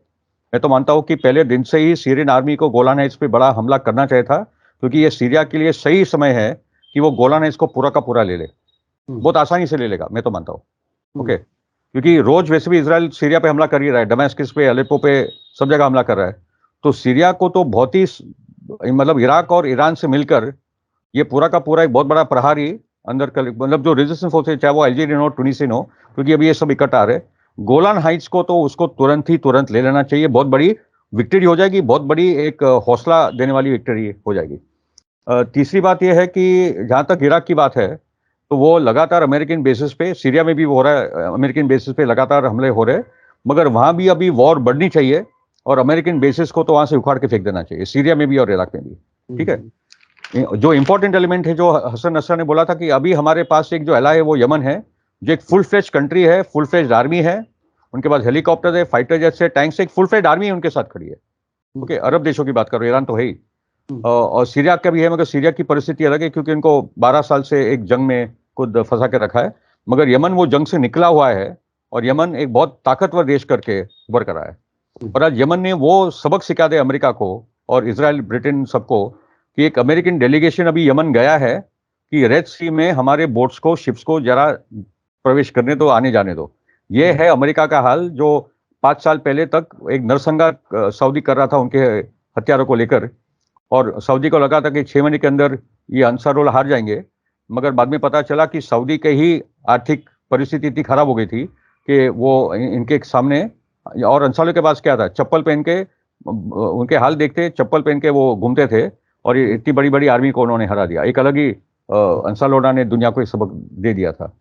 मैं तो मानता हूं कि पहले दिन से ही सीरियन आर्मी को गोलान हाइट्स पे बड़ा हमला करना चाहिए था, क्योंकि ये सीरिया के लिए सही समय है कि वो गोलान हाइट्स को पूरा का पूरा ले ले। बहुत आसानी से ले लेगा, मैं तो मानता हूँ। ओके, क्योंकि रोज वैसे भी इजराइल सीरिया पे हमला कर ही रहा है, दमिश्क पे, अलेप्पो पे, सब जगह हमला कर रहा है। तो सीरिया को तो बहुत ही, मतलब इराक और ईरान से मिलकर ये पूरा का पूरा एक बहुत बड़ा प्रहारी अंदर मतलब जो रेजिस्टेंस फोर्सेज, चाहे वो अल्जीरियन हो, ट्यूनीशियन हो, क्योंकि अभी ये सब इकट्ठा आ रहे। गोलान हाइट्स को तो उसको तुरंत ले लेना चाहिए। बहुत बड़ी विक्ट्री हो जाएगी, बहुत बड़ी एक हौसला देने वाली विक्ट्री हो जाएगी। तीसरी बात यह है कि जहां तक इराक की बात है, तो वो लगातार अमेरिकन बेसिस पे, सीरिया में भी हो रहा है, अमेरिकन बेसिस पे लगातार हमले हो रहे हैं, मगर वहां भी अभी वॉर बढ़नी चाहिए और अमेरिकन बेसिस को तो वहां से उखाड़ के फेंक देना चाहिए, सीरिया में भी और इराक में भी। ठीक है। जो इंपॉर्टेंट एलिमेंट है, जो हसन नसर ने बोला था कि अभी हमारे पास एक जो एला है वो यमन है, जो एक फुल फ्लेज कंट्री है, फुल फ्लेज आर्मी है, उनके पास हेलीकॉप्टर है, फाइटर जेट्स है, टैंक्स है, एक फुल फ्लेज आर्मी उनके साथ खड़ी है। ओके, अरब देशों की बात करो, ईरान तो है ही, और सीरिया का भी है, मगर सीरिया की परिस्थिति अलग है क्योंकि उनको 12 साल से एक जंग में खुद फंसा के रखा है। मगर यमन वो जंग से निकला हुआ है और यमन एक बहुत ताकतवर देश करके उभर कर रहा है। और आज यमन ने वो सबक सिखा दे अमेरिका को और इजराइल, ब्रिटेन, सबको, कि एक अमेरिकन डेलीगेशन अभी यमन गया है कि रेड सी में हमारे बोट्स को, शिप्स को जरा प्रवेश करने दो, आने जाने दो। ये है अमेरिका का हाल, जो 5 साल पहले तक एक नरसंगा सऊदी कर रहा था उनके हथियारों को लेकर, और सऊदी को लगा था कि 6 महीने के अंदर ये अंसारुल्लाह हार जाएंगे, मगर बाद में पता चला कि सऊदी के ही आर्थिक परिस्थिति इतनी खराब हो गई थी कि वो इनके सामने, और अंसारुल्लाह के पास क्या था, चप्पल पहन के, उनके हाल देखते, चप्पल पहन के वो घूमते थे, और ये इतनी बड़ी बड़ी आर्मी को उन्होंने हरा दिया। एक अलग ही अंसारुल्लाह ने दुनिया को एक सबक दे दिया था।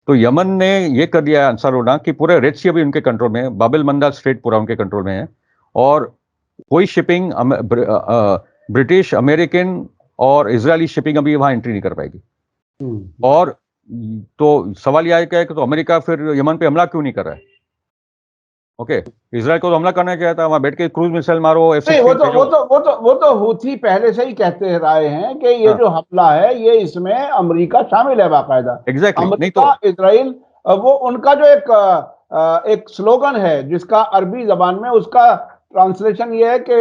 तो यमन ने ये कर दिया है अंसारुल्लाह कि पूरे रेड सी अभी उनके कंट्रोल में है, बाब एल मंदब स्ट्रेट पूरा उनके कंट्रोल में है, और कोई शिपिंग ब्रिटिश, अमेरिकन और इजरायली शिपिंग अभी वहां एंट्री नहीं कर पाएगी। और तो सवाल यह है कि तो अमेरिका फिर यमन पे हमला क्यों नहीं कर रहा है? ओके, इजराइल को तो हमला करना चाहिए था, वहां बैठ के क्रूज मिसाइल मारो, नहीं, वो तो हुथी पहले से ही कहते रहे हैं कि ये जो हमला है ये इसमें अमेरिका शामिल है बाकायदा। एग्जैक्टली, नहीं अमेरिका, इजराइल, वो उनका जो एक स्लोगन है जिसका अरबी जबान में उसका ट्रांसलेशन ये है कि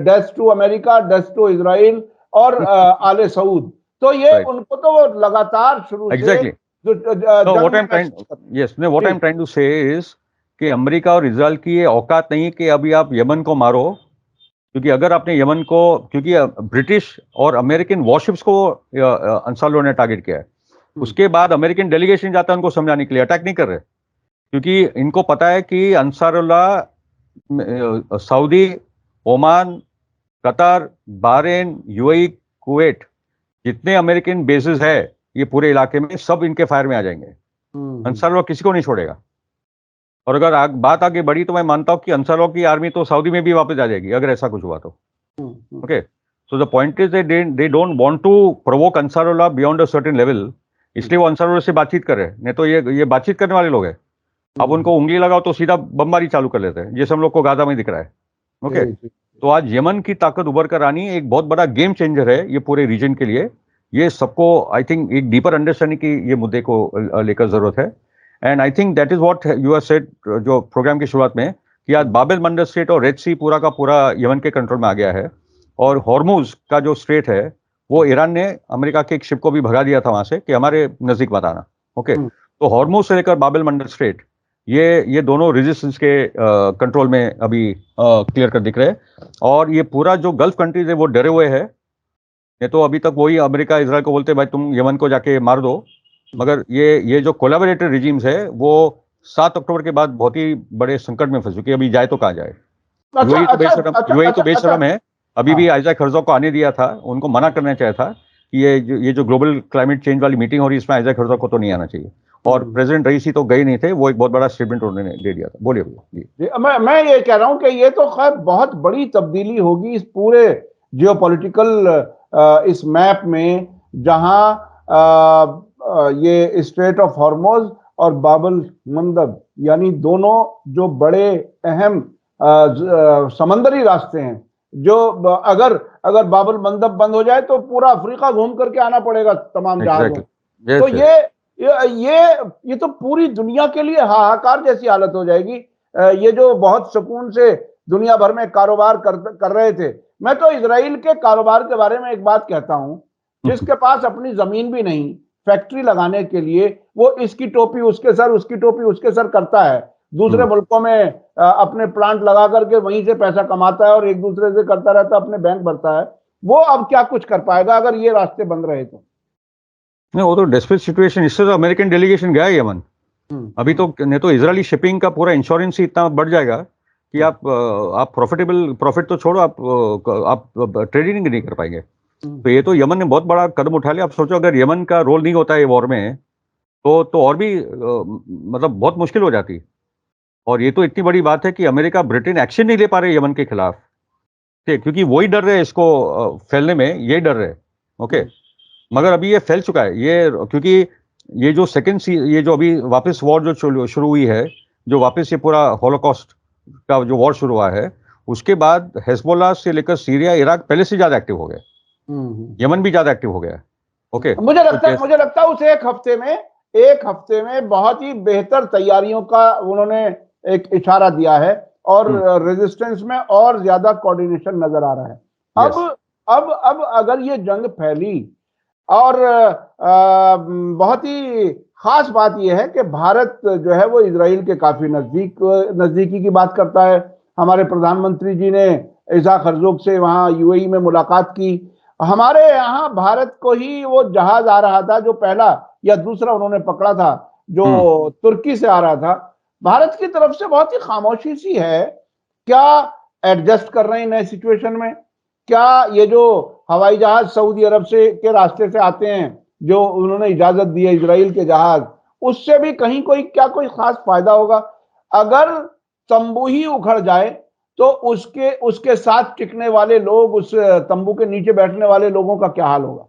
death to America, death to Israel और आले सऊद। तो ये उनको तो वो लगातार शुरू से what I am trying to say is कि अमेरिका और इजराइल की ये औकात नहीं है कि अभी आप यमन को मारो, क्योंकि अगर आपने यमन को, क्योंकि ब्रिटिश और अमेरिकन वॉरशिप्स को अंसारुल्लाह ने टारगेट किया है, उसके बाद अमेरिकन डेलीगेशन जाता है उनको समझाने के लिए, अटैक नहीं कर रहे, क्योंकि इनको पता है कि Ansarullah Saudi, Oman, Qatar, Bahrain, UAE, Kuwait, जितने अमेरिकन बेसेस है ये पूरे इलाके में, सब इनके फायर में आ जाएंगे। अंसारुल्लाह किसी को नहीं छोड़ेगा। और अगर बात आगे बढ़ी तो मैं मानता हूं कि अंसारुल्लाह की आर्मी तो सऊदी में भी वापस आ जाएगी अगर ऐसा कुछ हुआ तो। Okay, so the point is they don't want to provoke Ansarullah beyond a certain level, इसलिए वो अंसारुल्लाह से बातचीत कर रहे हैं। नहीं तो ये बातचीत करने वाले लोग हैं, अब उनको उंगली लगाओ तो सीधा बमबारी चालू कर लेते हैं, जैसे हम लोग को गाजा में दिख रहा है। ओके, तो आज यमन की ताकत उभर कर आनी एक बहुत बड़ा गेम चेंजर है ये पूरे रीजन के लिए। ये सबको आई थिंक एक डीपर अंडरस्टैंडिंग की ये मुद्दे को लेकर जरूरत है। And I think that is what you have said जो प्रोग्राम की शुरुआत में, कि आज बाब एल मंदब स्ट्रेट और रेड सी पूरा का पूरा यमन के कंट्रोल में आ गया है, और हॉर्मुज का जो स्ट्रेट है वो ईरान ने अमेरिका के एक शिप को भी भगा दिया था वहां से कि हमारे नजदीक मत आना। ओके, तो हॉर्मुज से लेकर बाब एल मंदब स्ट्रेट, ये दोनों रेजिस्टेंस के कंट्रोल में अभी क्लियर कर दिख रहे हैं, और ये पूरा जो गल्फ कंट्रीज है वो डरे हुए हैं। ये तो अभी तक वही अमेरिका इजराइल को बोलते हैं भाई तुम यमन को जाके मार दो, मगर ये जो कोलैबोरेटर रिजीम्स है वो 7 अक्टूबर के बाद बहुत ही बड़े संकट में फंस चुके, अभी जाए तो कहाँ जाए। यूएई तो बेशरम है, अभी भी आइजैक हर्जोग को आने दिया था, उनको मना करना चाहिए था कि ये जो ग्लोबल क्लाइमेट चेंज वाली मीटिंग हो रही है इसमें आइजैक हर्जोग को तो नहीं आना चाहिए, और प्रेसिडेंट रईसी तो गए नहीं थे, वो एक बहुत बड़ा स्टेटमेंट उन्होंने दे दिया था। बोलिए भैया। मैं ये कह रहा हूं कि ये तो खैर बहुत बड़ी तब्दीली होगी इस पूरे जियोपॉलिटिकल इस मैप में, जहां ये स्ट्रेट ऑफ हॉर्मुज और बाब एल मंदब यानी दोनों जो बड़े अहम समंदरी रास्ते हैं, जो अगर बाब एल मंदब बंद हो जाए तो पूरा अफ्रीका घूम करके आना पड़ेगा तमाम जहाजों। तो ये तो पूरी दुनिया के लिए हाहाकार जैसी हालत हो जाएगी। ये जो बहुत सुकून से दुनिया भर में कारोबार कर रहे थे, मैं तो इजराइल के कारोबार के बारे में एक बात कहता हूं, जिसके पास अपनी जमीन भी नहीं, फैक्ट्री लगाने के लिए वो इसकी टोपी उसके सर, उसकी टोपी उसके सर करता है, दूसरे मुल्कों में अपने प्लांट लगा करके वहीं से पैसा कमाता है और एक दूसरे से करता रहता है, अपने बैंक भरता है। वो अब क्या कुछ कर पाएगा अगर ये रास्ते बंद रहे तो? नहीं, वो तो डेस्परेट सिचुएशन, इससे तो अमेरिकन डेलीगेशन गया है यमन। अभी तो नहीं तो इजरायली शिपिंग का पूरा इंश्योरेंस ही इतना बढ़ जाएगा कि आप प्रॉफिट तो छोड़ो, आप ट्रेडिंग नहीं कर पाएंगे। तो ये तो यमन ने बहुत बड़ा कदम उठा लिया। आप सोचो अगर यमन का रोल नहीं होता है वॉर में तो और भी मतलब बहुत मुश्किल हो जाती। और ये तो इतनी बड़ी बात है कि अमेरिका ब्रिटेन एक्शन नहीं ले पा रहे यमन के खिलाफ, ठीक, क्योंकि वही डर रहे इसको फैलने में, यही डर रहे। ओके, मगर अभी ये फैल चुका है, ये क्योंकि ये जो ये जो अभी वापस वॉर जो शुरू हुई है, जो वापस ये पूरा हॉलोकॉस्ट का जो वॉर शुरू हुआ है, उसके बाद हेजबोला से लेकर सीरिया, इराक पहले से ज्यादा एक्टिव हो गए, यमन भी ज्यादा एक्टिव हो गया। ओके, मुझे लगता है उस एक हफ्ते में बहुत ही बेहतर तैयारियों का उन्होंने एक इशारा दिया है और रेजिस्टेंस में और ज्यादा कोऑर्डिनेशन नजर आ रहा है। अब अगर ये जंग फैली और बहुत ही खास बात यह है कि भारत जो है वो इजराइल के काफी नजदीकी की बात करता है। हमारे प्रधानमंत्री जी ने इसाक हर्जोग से वहां यूएई में मुलाकात की। हमारे यहाँ भारत को ही वो जहाज आ रहा था जो पहला या दूसरा उन्होंने पकड़ा था, जो तुर्की से आ रहा था। भारत की तरफ से बहुत ही खामोशी सी है। क्या एडजस्ट कर रहे हैं नए सिचुएशन में? क्या ये जो हवाई जहाज सऊदी अरब से के रास्ते से आते हैं, जो उन्होंने इजाजत दी है इजराइल के जहाज, उससे भी कहीं कोई खास फायदा होगा? अगर तंबू ही उखड़ जाए तो उसके साथ टिकने वाले लोग, उस तंबू के नीचे बैठने वाले लोगों का क्या हाल होगा?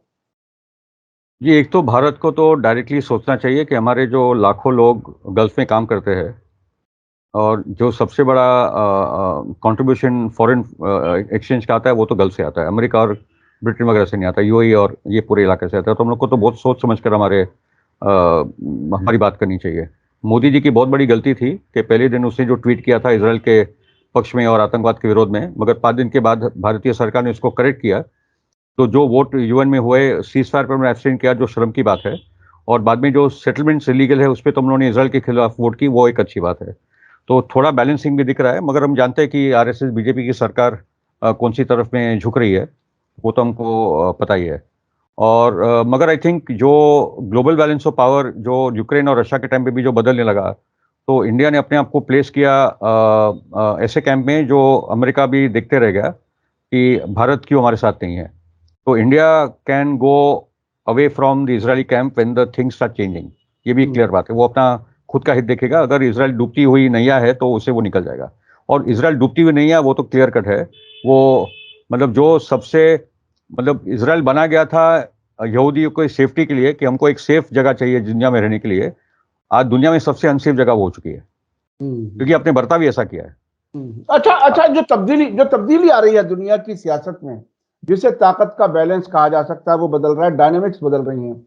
जी, एक तो भारत को तो डायरेक्टली सोचना चाहिए कि हमारे जो लाखों लोग गल्फ में काम करते हैं और जो सबसे बड़ा कंट्रीब्यूशन फॉरेन एक्सचेंज का आता है वो तो गल्फ से आता है, अमेरिका और ब्रिटेन वगैरह से नहीं आता, यूएई और ये पूरे इलाके से आता है। तो हम लोग को तो बहुत सोच समझ कर हमारी बात करनी चाहिए। मोदी जी की बहुत बड़ी गलती थी कि पहले दिन उसने जो ट्वीट किया था इसराइल के पक्ष में और आतंकवाद के विरोध में, मगर 5 दिन के बाद भारतीय सरकार ने उसको करेक्ट किया। तो जो वोट यूएन में हुए सीज फायर पर उन्होंने एब्सटेन किया, जो शर्म की बात है, और बाद में जो सेटलमेंट्स इलीगल है उस पर तो उन्होंने इसराइल के खिलाफ वोट की, वो एक अच्छी बात है। तो थोड़ा बैलेंसिंग भी दिख रहा है, मगर हम जानते हैं कि आरएसएस बीजेपी की सरकार कौन सी तरफ में झुक रही है, वो तो हमको पता ही है। और मगर आई थिंक जो ग्लोबल बैलेंस ऑफ पावर जो यूक्रेन और रशिया के टाइम पे भी जो बदलने लगा, तो इंडिया ने अपने आप को प्लेस किया ऐसे कैंप में जो अमेरिका भी देखते रह गया कि भारत क्यों हमारे साथ नहीं है। तो India can go away from the Israeli camp when the things start changing, ये भी क्लियर बात है। वो अपना खुद का हित देखेगा, अगर इसराइल डूबती हुई नैया है तो उससे वो निकल जाएगा, और इसराइल डूबती हुई नैया वो तो क्लियर कट है। वो मतलब जो सबसे मतलब इसराइल बना गया था यहूदियों को सेफ्टी के लिए कि हमको एक सेफ जगह चाहिए दुनिया में रहने के लिए, आज दुनिया में सबसे अनसेफ जगह वो हो चुकी है, क्योंकि अपने बर्ताव भी ऐसा किया है। अच्छा, जो तब्दीली आ रही है दुनिया की सियासत में, जिसे ताकत का बैलेंस कहा जा सकता है, वो बदल रहा है, डायनेमिक्स बदल रही हैं।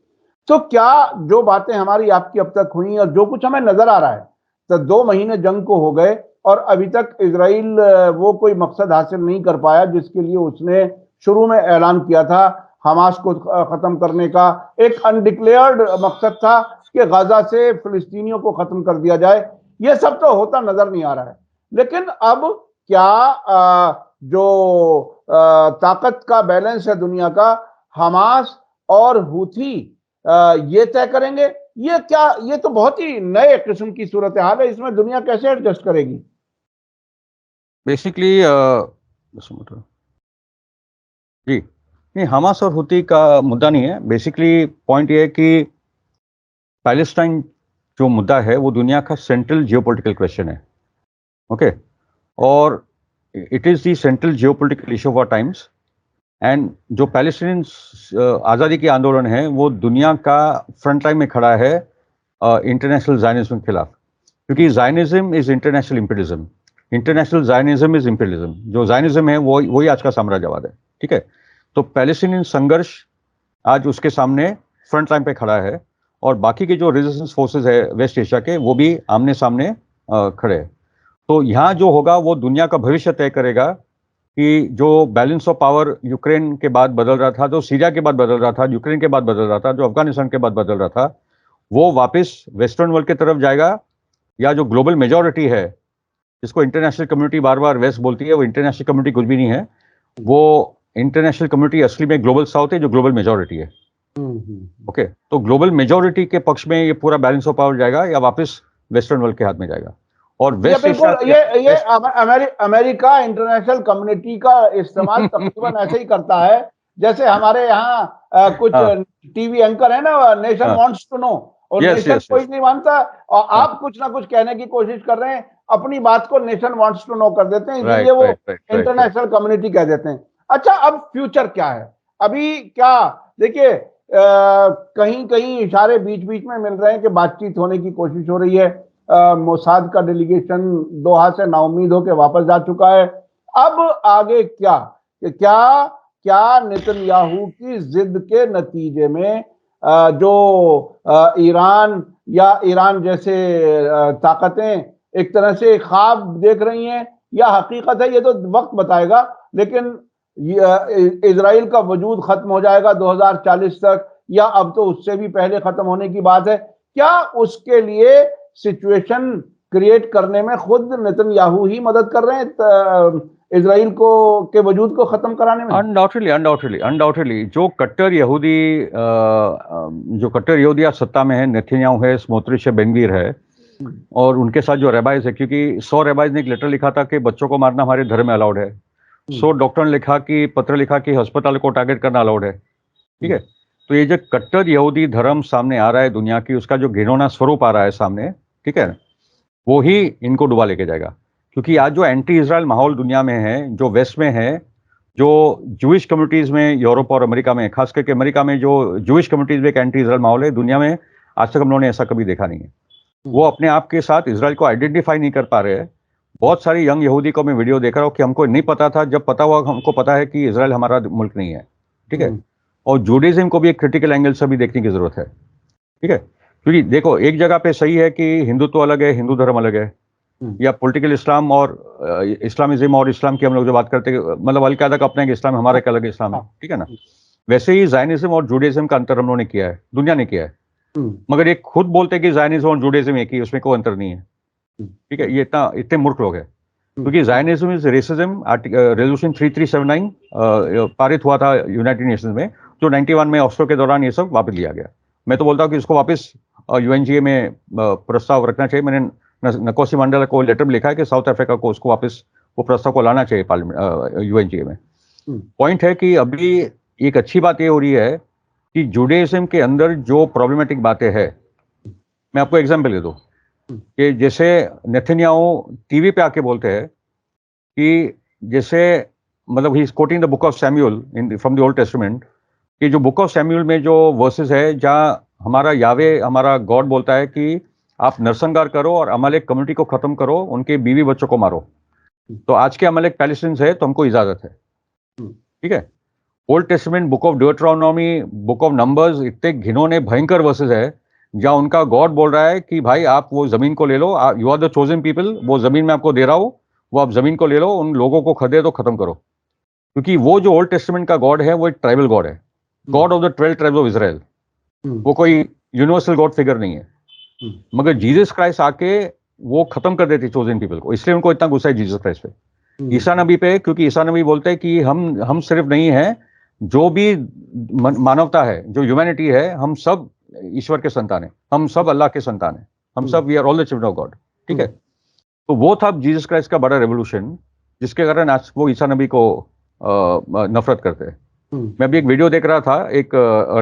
तो क्या जो बातें हमारी आपकी अब तक हुई और जो कुछ हमें नजर आ रहा है, तो 2 महीने जंग को हो गए और अभी तक इजराइल वो कोई मकसद हासिल नहीं कर पाया जिसके लिए उसने शुरू में ऐलान किया था। हमास को खत्म करने का एक अनडिक्लेयर्ड मकसद था कि गाजा से फिलिस्तीनियों को खत्म कर दिया जाए। ये सब तो होता नजर नहीं आ रहा है। लेकिन अब क्या जो ताकत का बैलेंस है दुनिया का, हमास और हूथी ये तय करेंगे? ये तो बहुत ही नए किस्म की सूरत हाल है। इसमें दुनिया कैसे एडजस्ट करेगी? बेसिकली जी नहीं, हमास और हुती का मुद्दा नहीं है। बेसिकली पॉइंट ये है कि पैलेस्टाइन जो मुद्दा है वो दुनिया का सेंट्रल जियोपॉलिटिकल क्वेश्चन है। ओके, और it is the central geopolitical issue of our times. And जो पैलेस्टीनियन आज़ादी के आंदोलन है वो दुनिया का फ्रंट लाइन में खड़ा है इंटरनेशनल जायनिज्म के खिलाफ, क्योंकि Zionism is international imperialism, international Zionism is imperialism. जो जायनिज्म है वो वही आज का साम्राज्यवाद है, ठीक है। तो पैलेस्टीनियन संघर्ष आज उसके सामने फ्रंट लाइन पे खड़ा है, और बाकी के जो रेजिस्टेंस फोर्सेस है वेस्ट एशिया के, वो भी आमने सामने खड़े हैं। तो यहाँ जो होगा वो दुनिया का भविष्य तय करेगा कि जो बैलेंस ऑफ पावर यूक्रेन के बाद बदल रहा था, जो सीरिया के बाद बदल रहा था, यूक्रेन के बाद बदल रहा था, जो अफगानिस्तान के बाद बदल रहा था, वो वापस वेस्टर्न वर्ल्ड की तरफ जाएगा, या जो ग्लोबल मेजॉरिटी है जिसको इंटरनेशनल कम्युनिटी बार बार वेस्ट बोलती है, वो इंटरनेशनल कम्युनिटी कुछ भी नहीं है। वो इंटरनेशनल कम्युनिटी असली में ग्लोबल साउथ है, जो ग्लोबल मेजॉरिटी है। ओके, तो ग्लोबल मेजोरिटी के पक्ष में ये पूरा बैलेंस ऑफ पावर जाएगा या वापस वेस्टर्न वर्ल्ड के हाथ में जाएगा? और ये वेस्ट बिल्कुल एशिया ये अमेरिका इंटरनेशनल कम्युनिटी का इस्तेमाल तकरीबन ऐसे ही करता है जैसे हमारे यहाँ कुछ टीवी एंकर है ना, नेशन वांट्स टू नो, और नेशन कोई नहीं मानता, और आप कुछ ना कुछ कहने की कोशिश कर रहे हैं, अपनी बात को नेशन वांट्स टू नो कर देते हैं, इसलिए वो इंटरनेशनल कम्युनिटी कह देते हैं। अच्छा, अब फ्यूचर क्या है? अभी क्या, देखिए कहीं कहीं इशारे बीच बीच में मिल रहे हैं कि बातचीत होने की कोशिश हो रही है। मोसाद का डेलीगेशन दोहा से नाउम्मीद होकर वापस जा चुका है। अब आगे क्या, क्या नेतन्याहू की जिद के नतीजे में जो ईरान या ईरान जैसे ताकतें एक तरह से ख्वाब देख रही हैं या हकीकत है, ये तो वक्त बताएगा, लेकिन इजराइल का वजूद खत्म हो जाएगा 2040 तक, या अब तो उससे भी पहले खत्म होने की बात है। क्या उसके लिए सिचुएशन क्रिएट करने में खुद नेतन्याहू ही मदद कर रहे हैं इजराइल को के वजूद को खत्म कराने में? अनडाउटेडली जो कट्टर यहूदी आज सत्ता में है, नेतन्याहू है, स्मोट्रिच है, बेनगवीर है, और उनके साथ जो रेबाइज है, क्योंकि 100 रेबाइज ने एक लेटर लिखा था कि बच्चों को मारना हमारे धर्म में अलाउड है। 100 डॉक्टर ने पत्र लिखा कि अस्पताल को टारगेट करना अलाउड है। ठीक है, तो ये जो कट्टर यहूदी धर्म सामने आ रहा है दुनिया की, उसका जो घिनौना स्वरूप आ रहा है सामने, ठीक है, वो ही इनको डुबा लेके जाएगा। क्योंकि आज जो एंटी इजराइल माहौल दुनिया में है, जो वेस्ट में है, जो जूइश कम्युनिटीज में यूरोप और अमेरिका में, खास करके अमेरिका में जो जूइश कम्युनिटीज में एक एंटी इजराइल माहौल है, दुनिया में आज तक हम लोगों ने ऐसा कभी देखा नहीं है। वो अपने आप के साथ इजराइल को आइडेंटिफाई नहीं कर पा रहे हैं। बहुत सारी यंग यहूदी को मैं वीडियो देख रहा हूँ कि हमको नहीं पता था, जब पता हुआ हमको पता है कि इजराइल हमारा मुल्क नहीं है। ठीक है, और जूडिज्म को भी एक क्रिटिकल एंगल से भी देखने की जरूरत है। ठीक है, क्योंकि देखो, एक जगह पे सही है कि हिंदुत्व अलग है, हिंदू धर्म अलग है, या पॉलिटिकल इस्लाम और इस्लामिज्म और इस्लाम की हम लोग जो बात करते हैं, मतलब अल-कायदा का अपना एक इस्लाम, हमारा एक अलग इस्लाम है। ठीक है ना, वैसे ही जायनिज्म और जूडिज्म का अंतर हम लोगों ने किया है, दुनिया ने किया है, मगर ये खुद बोलते हैं कि जायनिज्म और जूडिज्म एक ही, उसमें कोई अंतर नहीं है। ठीक है, ये इतने मूर्ख लोग हैं, क्योंकि जायनिज्म इज रेसिज्म। रेजोल्यूशन 3379 पारित हुआ था यूनाइटेड नेशंस में, जो 91 में ऑस्लो के दौरान ये सब वापस लिया गया। मैं तो बोलता हूँ कि इसको वापस यूएनजीए में प्रस्ताव रखना चाहिए। मैंने नकोसी मंडल को लेटर में लिखा है कि साउथ अफ्रीका को उसको वापस वो प्रस्ताव को लाना चाहिए पार्लियामेंट यूएनजीए में। पॉइंट है कि अभी एक अच्छी बात ये हो रही है कि जुडाइज्म के अंदर जो प्रॉब्लमेटिक बातें हैं, मैं आपको एग्जाम्पल दे दूं कि जैसे नेतन्याहू टीवी पे आके बोलते हैं कि जैसे, मतलब he is coating the book of Samuel from the old testament, कि जो बुक ऑफ सैमुअल में जो वर्सेस है जहां हमारा यावे, हमारा गॉड बोलता है कि आप नरसंहार करो और अमालेक कम्युनिटी को खत्म करो, उनके बीवी बच्चों को मारो। तो आज के अमालेक पैलेस्टीन्स है, तो हमको इजाजत है। ठीक है, Old Testament, book of Deuteronomy, book of Numbers, इतने घिनौने भयंकर वर्सेस है जहां उनका गॉड बोल रहा है कि भाई आप वो जमीन को ले लो, you are the chosen people, वो जमीन मैं आपको दे रहा हूं, वो आप जमीन को ले लो, उन लोगों को खदे तो खत्म करो। क्योंकि वो जो ओल्ड टेस्टामेंट का गॉड है वो एक ट्राइबल गॉड है, God of the 12 tribes of Israel. वो कोई यूनिवर्सल गॉड फिगर नहीं है। मगर जीसस क्राइस्ट आके वो खत्म कर देते चोजन पीपल को, इसलिए उनको इतना गुस्सा है जीसस क्राइस्ट पे, ईसा नबी पे, क्योंकि ईसा नबी बोलते हैं कि हम सिर्फ नहीं है, जो भी मानवता है, जो ह्यूमैनिटी है, हम सब ईश्वर के संतान है, हम सब अल्लाह के संतान है, हम सब we are all the children of God. ठीक है, तो वो था जीसस क्राइस्ट का बड़ा रेवोल्यूशन, जिसके कारण आज वो ईसा नबी को नफरत करते हैं। मैं अभी एक वीडियो देख रहा था, एक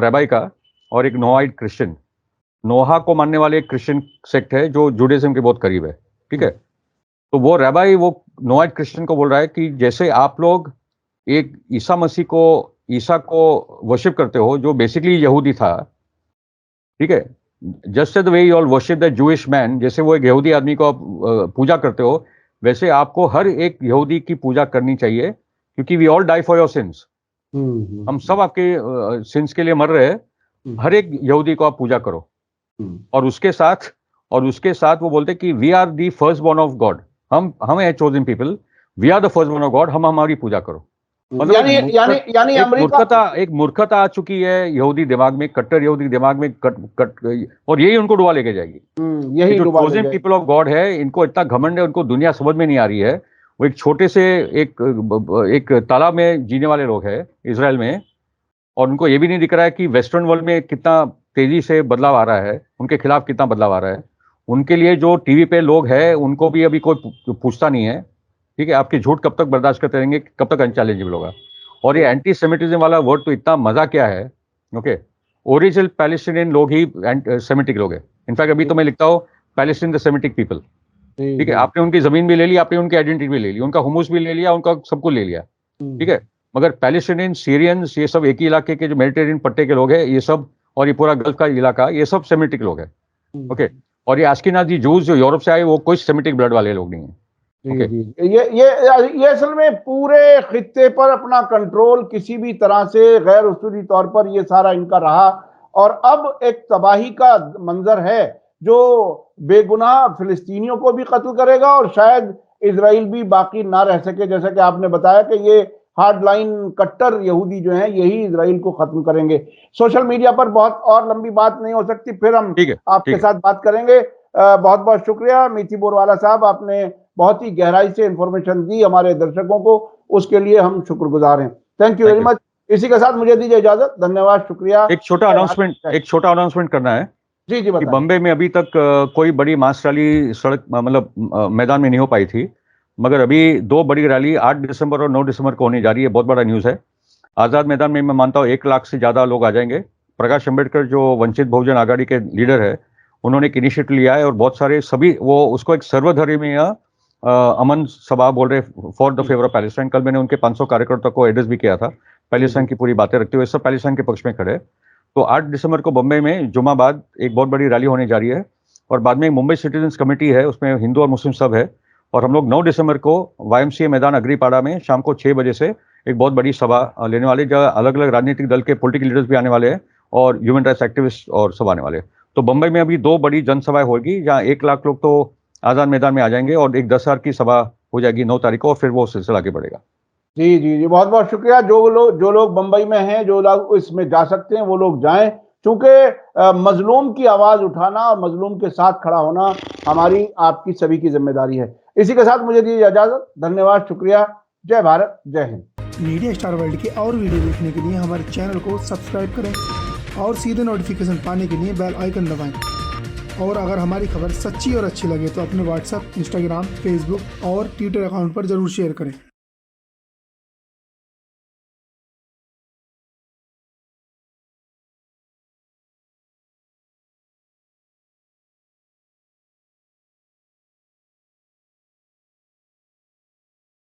रैबाई का और एक नोहाइट क्रिश्चियन, नोहा को मानने वाले एक क्रिश्चियन सेक्ट है जो जुडाइज्म के बहुत करीब है। ठीक है, तो वो रैबाई वो नोहाइट क्रिश्चियन को बोल रहा है कि जैसे आप लोग एक ईसा को वर्शिप करते हो, जो बेसिकली यहूदी था, ठीक है, just the way you all worship the Jewish man, जैसे वो एक यहूदी आदमी को आप पूजा करते हो, वैसे आपको हर एक यहूदी की पूजा करनी चाहिए, क्योंकि we all die for your sins. हम सब आपके सिंस के लिए मर रहे हैं, हर एक यहूदी को आप पूजा करो। और उसके साथ वो बोलते कि we are the first born of God, हम है chosen people, we are the first born of God, हम हमारी पूजा करो। मतलब यानी एक मूर्खता आ चुकी है यहूदी दिमाग में, कट्टर यहूदी दिमाग में, और यही उनको डुबा लेके जाएगी। यही जो चोजन पीपल ऑफ गॉड है, इनको इतना घमंड है, उनको दुनिया समझ में नहीं आ रही है। वो एक छोटे से एक तालाब में जीने वाले लोग हैं इजराइल में, और उनको ये भी नहीं दिख रहा है कि वेस्टर्न वर्ल्ड में कितना तेजी से बदलाव आ रहा है, उनके खिलाफ कितना बदलाव आ रहा है। उनके लिए जो टीवी पे लोग हैं उनको भी अभी कोई पूछता नहीं है, ठीक है, आपके झूठ कब तक बर्दाश्त करते रहेंगे, कब तक अनचैलेंजेबल होगा। और ये एंटी सेमिटिज्म वाला वर्ड तो इतना मजा क्या है, ओके, ओरिजिनल पैलेस्टीनियन लोग ही सेमिटिक लोग हैं। इनफैक्ट अभी तो मैं लिखता हूँ पैलेस्टीन द सेमिटिक पीपल, ठीक है, आपने उनकी जमीन भी ले ली, आपने उनकी आइडेंटिटी भी ले ली, उनका हुमूस भी ले लिया, उनका सब कुछ ले लिया, ठीक है, मगर पैलेस्टीनियन, सीरियंस, ये सब एक ही इलाके के जो मेडिटेरियन पट्टे के लोग हैं ये सब, और ये पूरा गल्फ का इलाका, ये सब सेमिटिक लोग हैं, ओके। और ये आश्किनाजी जूस जो यूरोप से आए वो कोई सेमिटिक ब्लड वाले लोग नहीं है। जी, जी। ये असल में पूरे खित्ते पर अपना कंट्रोल किसी भी तरह से गैर उसूली तौर पर ये सारा इनका रहा, और अब एक तबाही का मंजर है जो बेगुनाह फिलिस्तीनियों को भी कत्ल करेगा और शायद इजराइल भी बाकी ना रह सके। जैसा कि आपने बताया कि ये हार्ड लाइन कट्टर यहूदी जो हैं यही इजराइल को खत्म करेंगे। सोशल मीडिया पर बहुत और लंबी बात नहीं हो सकती, फिर हम आपके साथ बात करेंगे। बहुत बहुत शुक्रिया मीठी बोरवाला साहब, आपने बहुत ही गहराई से इंफॉर्मेशन दी हमारे दर्शकों को, उसके लिए हम शुक्रगुजार हैं। Thank you very much. इसी के साथ मुझे दीजिए इजाजत, धन्यवाद, शुक्रिया। एक छोटा अनाउंसमेंट करना है। जी जी बताइए। बम्बे में अभी तक कोई बड़ी मास रैली सड़क मतलब मैदान में नहीं हो पाई थी, मगर अभी 2 बड़ी रैली 8 दिसंबर और 9 दिसंबर को होने जा रही है। बहुत बड़ा न्यूज़ है। आज़ाद मैदान में मैं मानता हूँ 1 लाख से ज़्यादा लोग आ जाएंगे। प्रकाश अंबेडकर जो वंचित बहुजन आघाड़ी के लीडर है, उन्होंने एक इनिशिएटिव लिया है और बहुत सारे सभी वो उसको एक सर्वधर्मीय अमन सभा बोल रहे for the favour of Palestine. कल मैंने उनके 500 कार्यकर्ताओं को एड्रेस भी किया था, पैलेस्टाइन की पूरी बातें रखते हुए सब पैलेस्टाइन के पक्ष में खड़े। तो 8 दिसंबर को बम्बई में जुमा बाद एक बहुत बड़ी रैली होने जा रही है, और बाद में मुंबई सिटीजन्स कमेटी है, उसमें हिंदू और मुस्लिम सब है। और हम लोग 9 दिसंबर को YMCA मैदान अग्रीपाड़ा में शाम को 6 बजे से एक बहुत बड़ी सभा लेने वाले, जहाँ अलग अलग राजनीतिक दल के पॉलिटिकल लीडर्स भी आने वाले हैं और ह्यूमन राइट्स एक्टिविस्ट और सब आने वाले हैं। तो बम्बई में अभी 2 बड़ी जनसभाएं होगी, जहाँ 1 लाख लोग तो आज़ाद मैदान में आ जाएंगे और एक 10,000 की सभा हो जाएगी 9 तारीख को, और फिर वो सिलसिला आगे बढ़ेगा। जी जी जी, बहुत बहुत शुक्रिया। जो लोग बंबई में हैं, जो लोग इसमें जा सकते हैं वो लोग जाएं, क्योंकि मजलूम की आवाज उठाना और मजलूम के साथ खड़ा होना हमारी आपकी सभी की जिम्मेदारी है। इसी के साथ मुझे दीजिए इजाजत, धन्यवाद, शुक्रिया, जय भारत, जय हिंद। मीडिया स्टार वर्ल्ड के और वीडियो देखने के लिए हमारे चैनल को सब्सक्राइब करें और सीधे नोटिफिकेशन पाने के लिए बेल आइकन दबाएं। और अगर हमारी खबर सच्ची और अच्छी लगे तो अपने व्हाट्सएप, इंस्टाग्राम, फेसबुक और ट्विटर अकाउंट पर जरूर शेयर करें।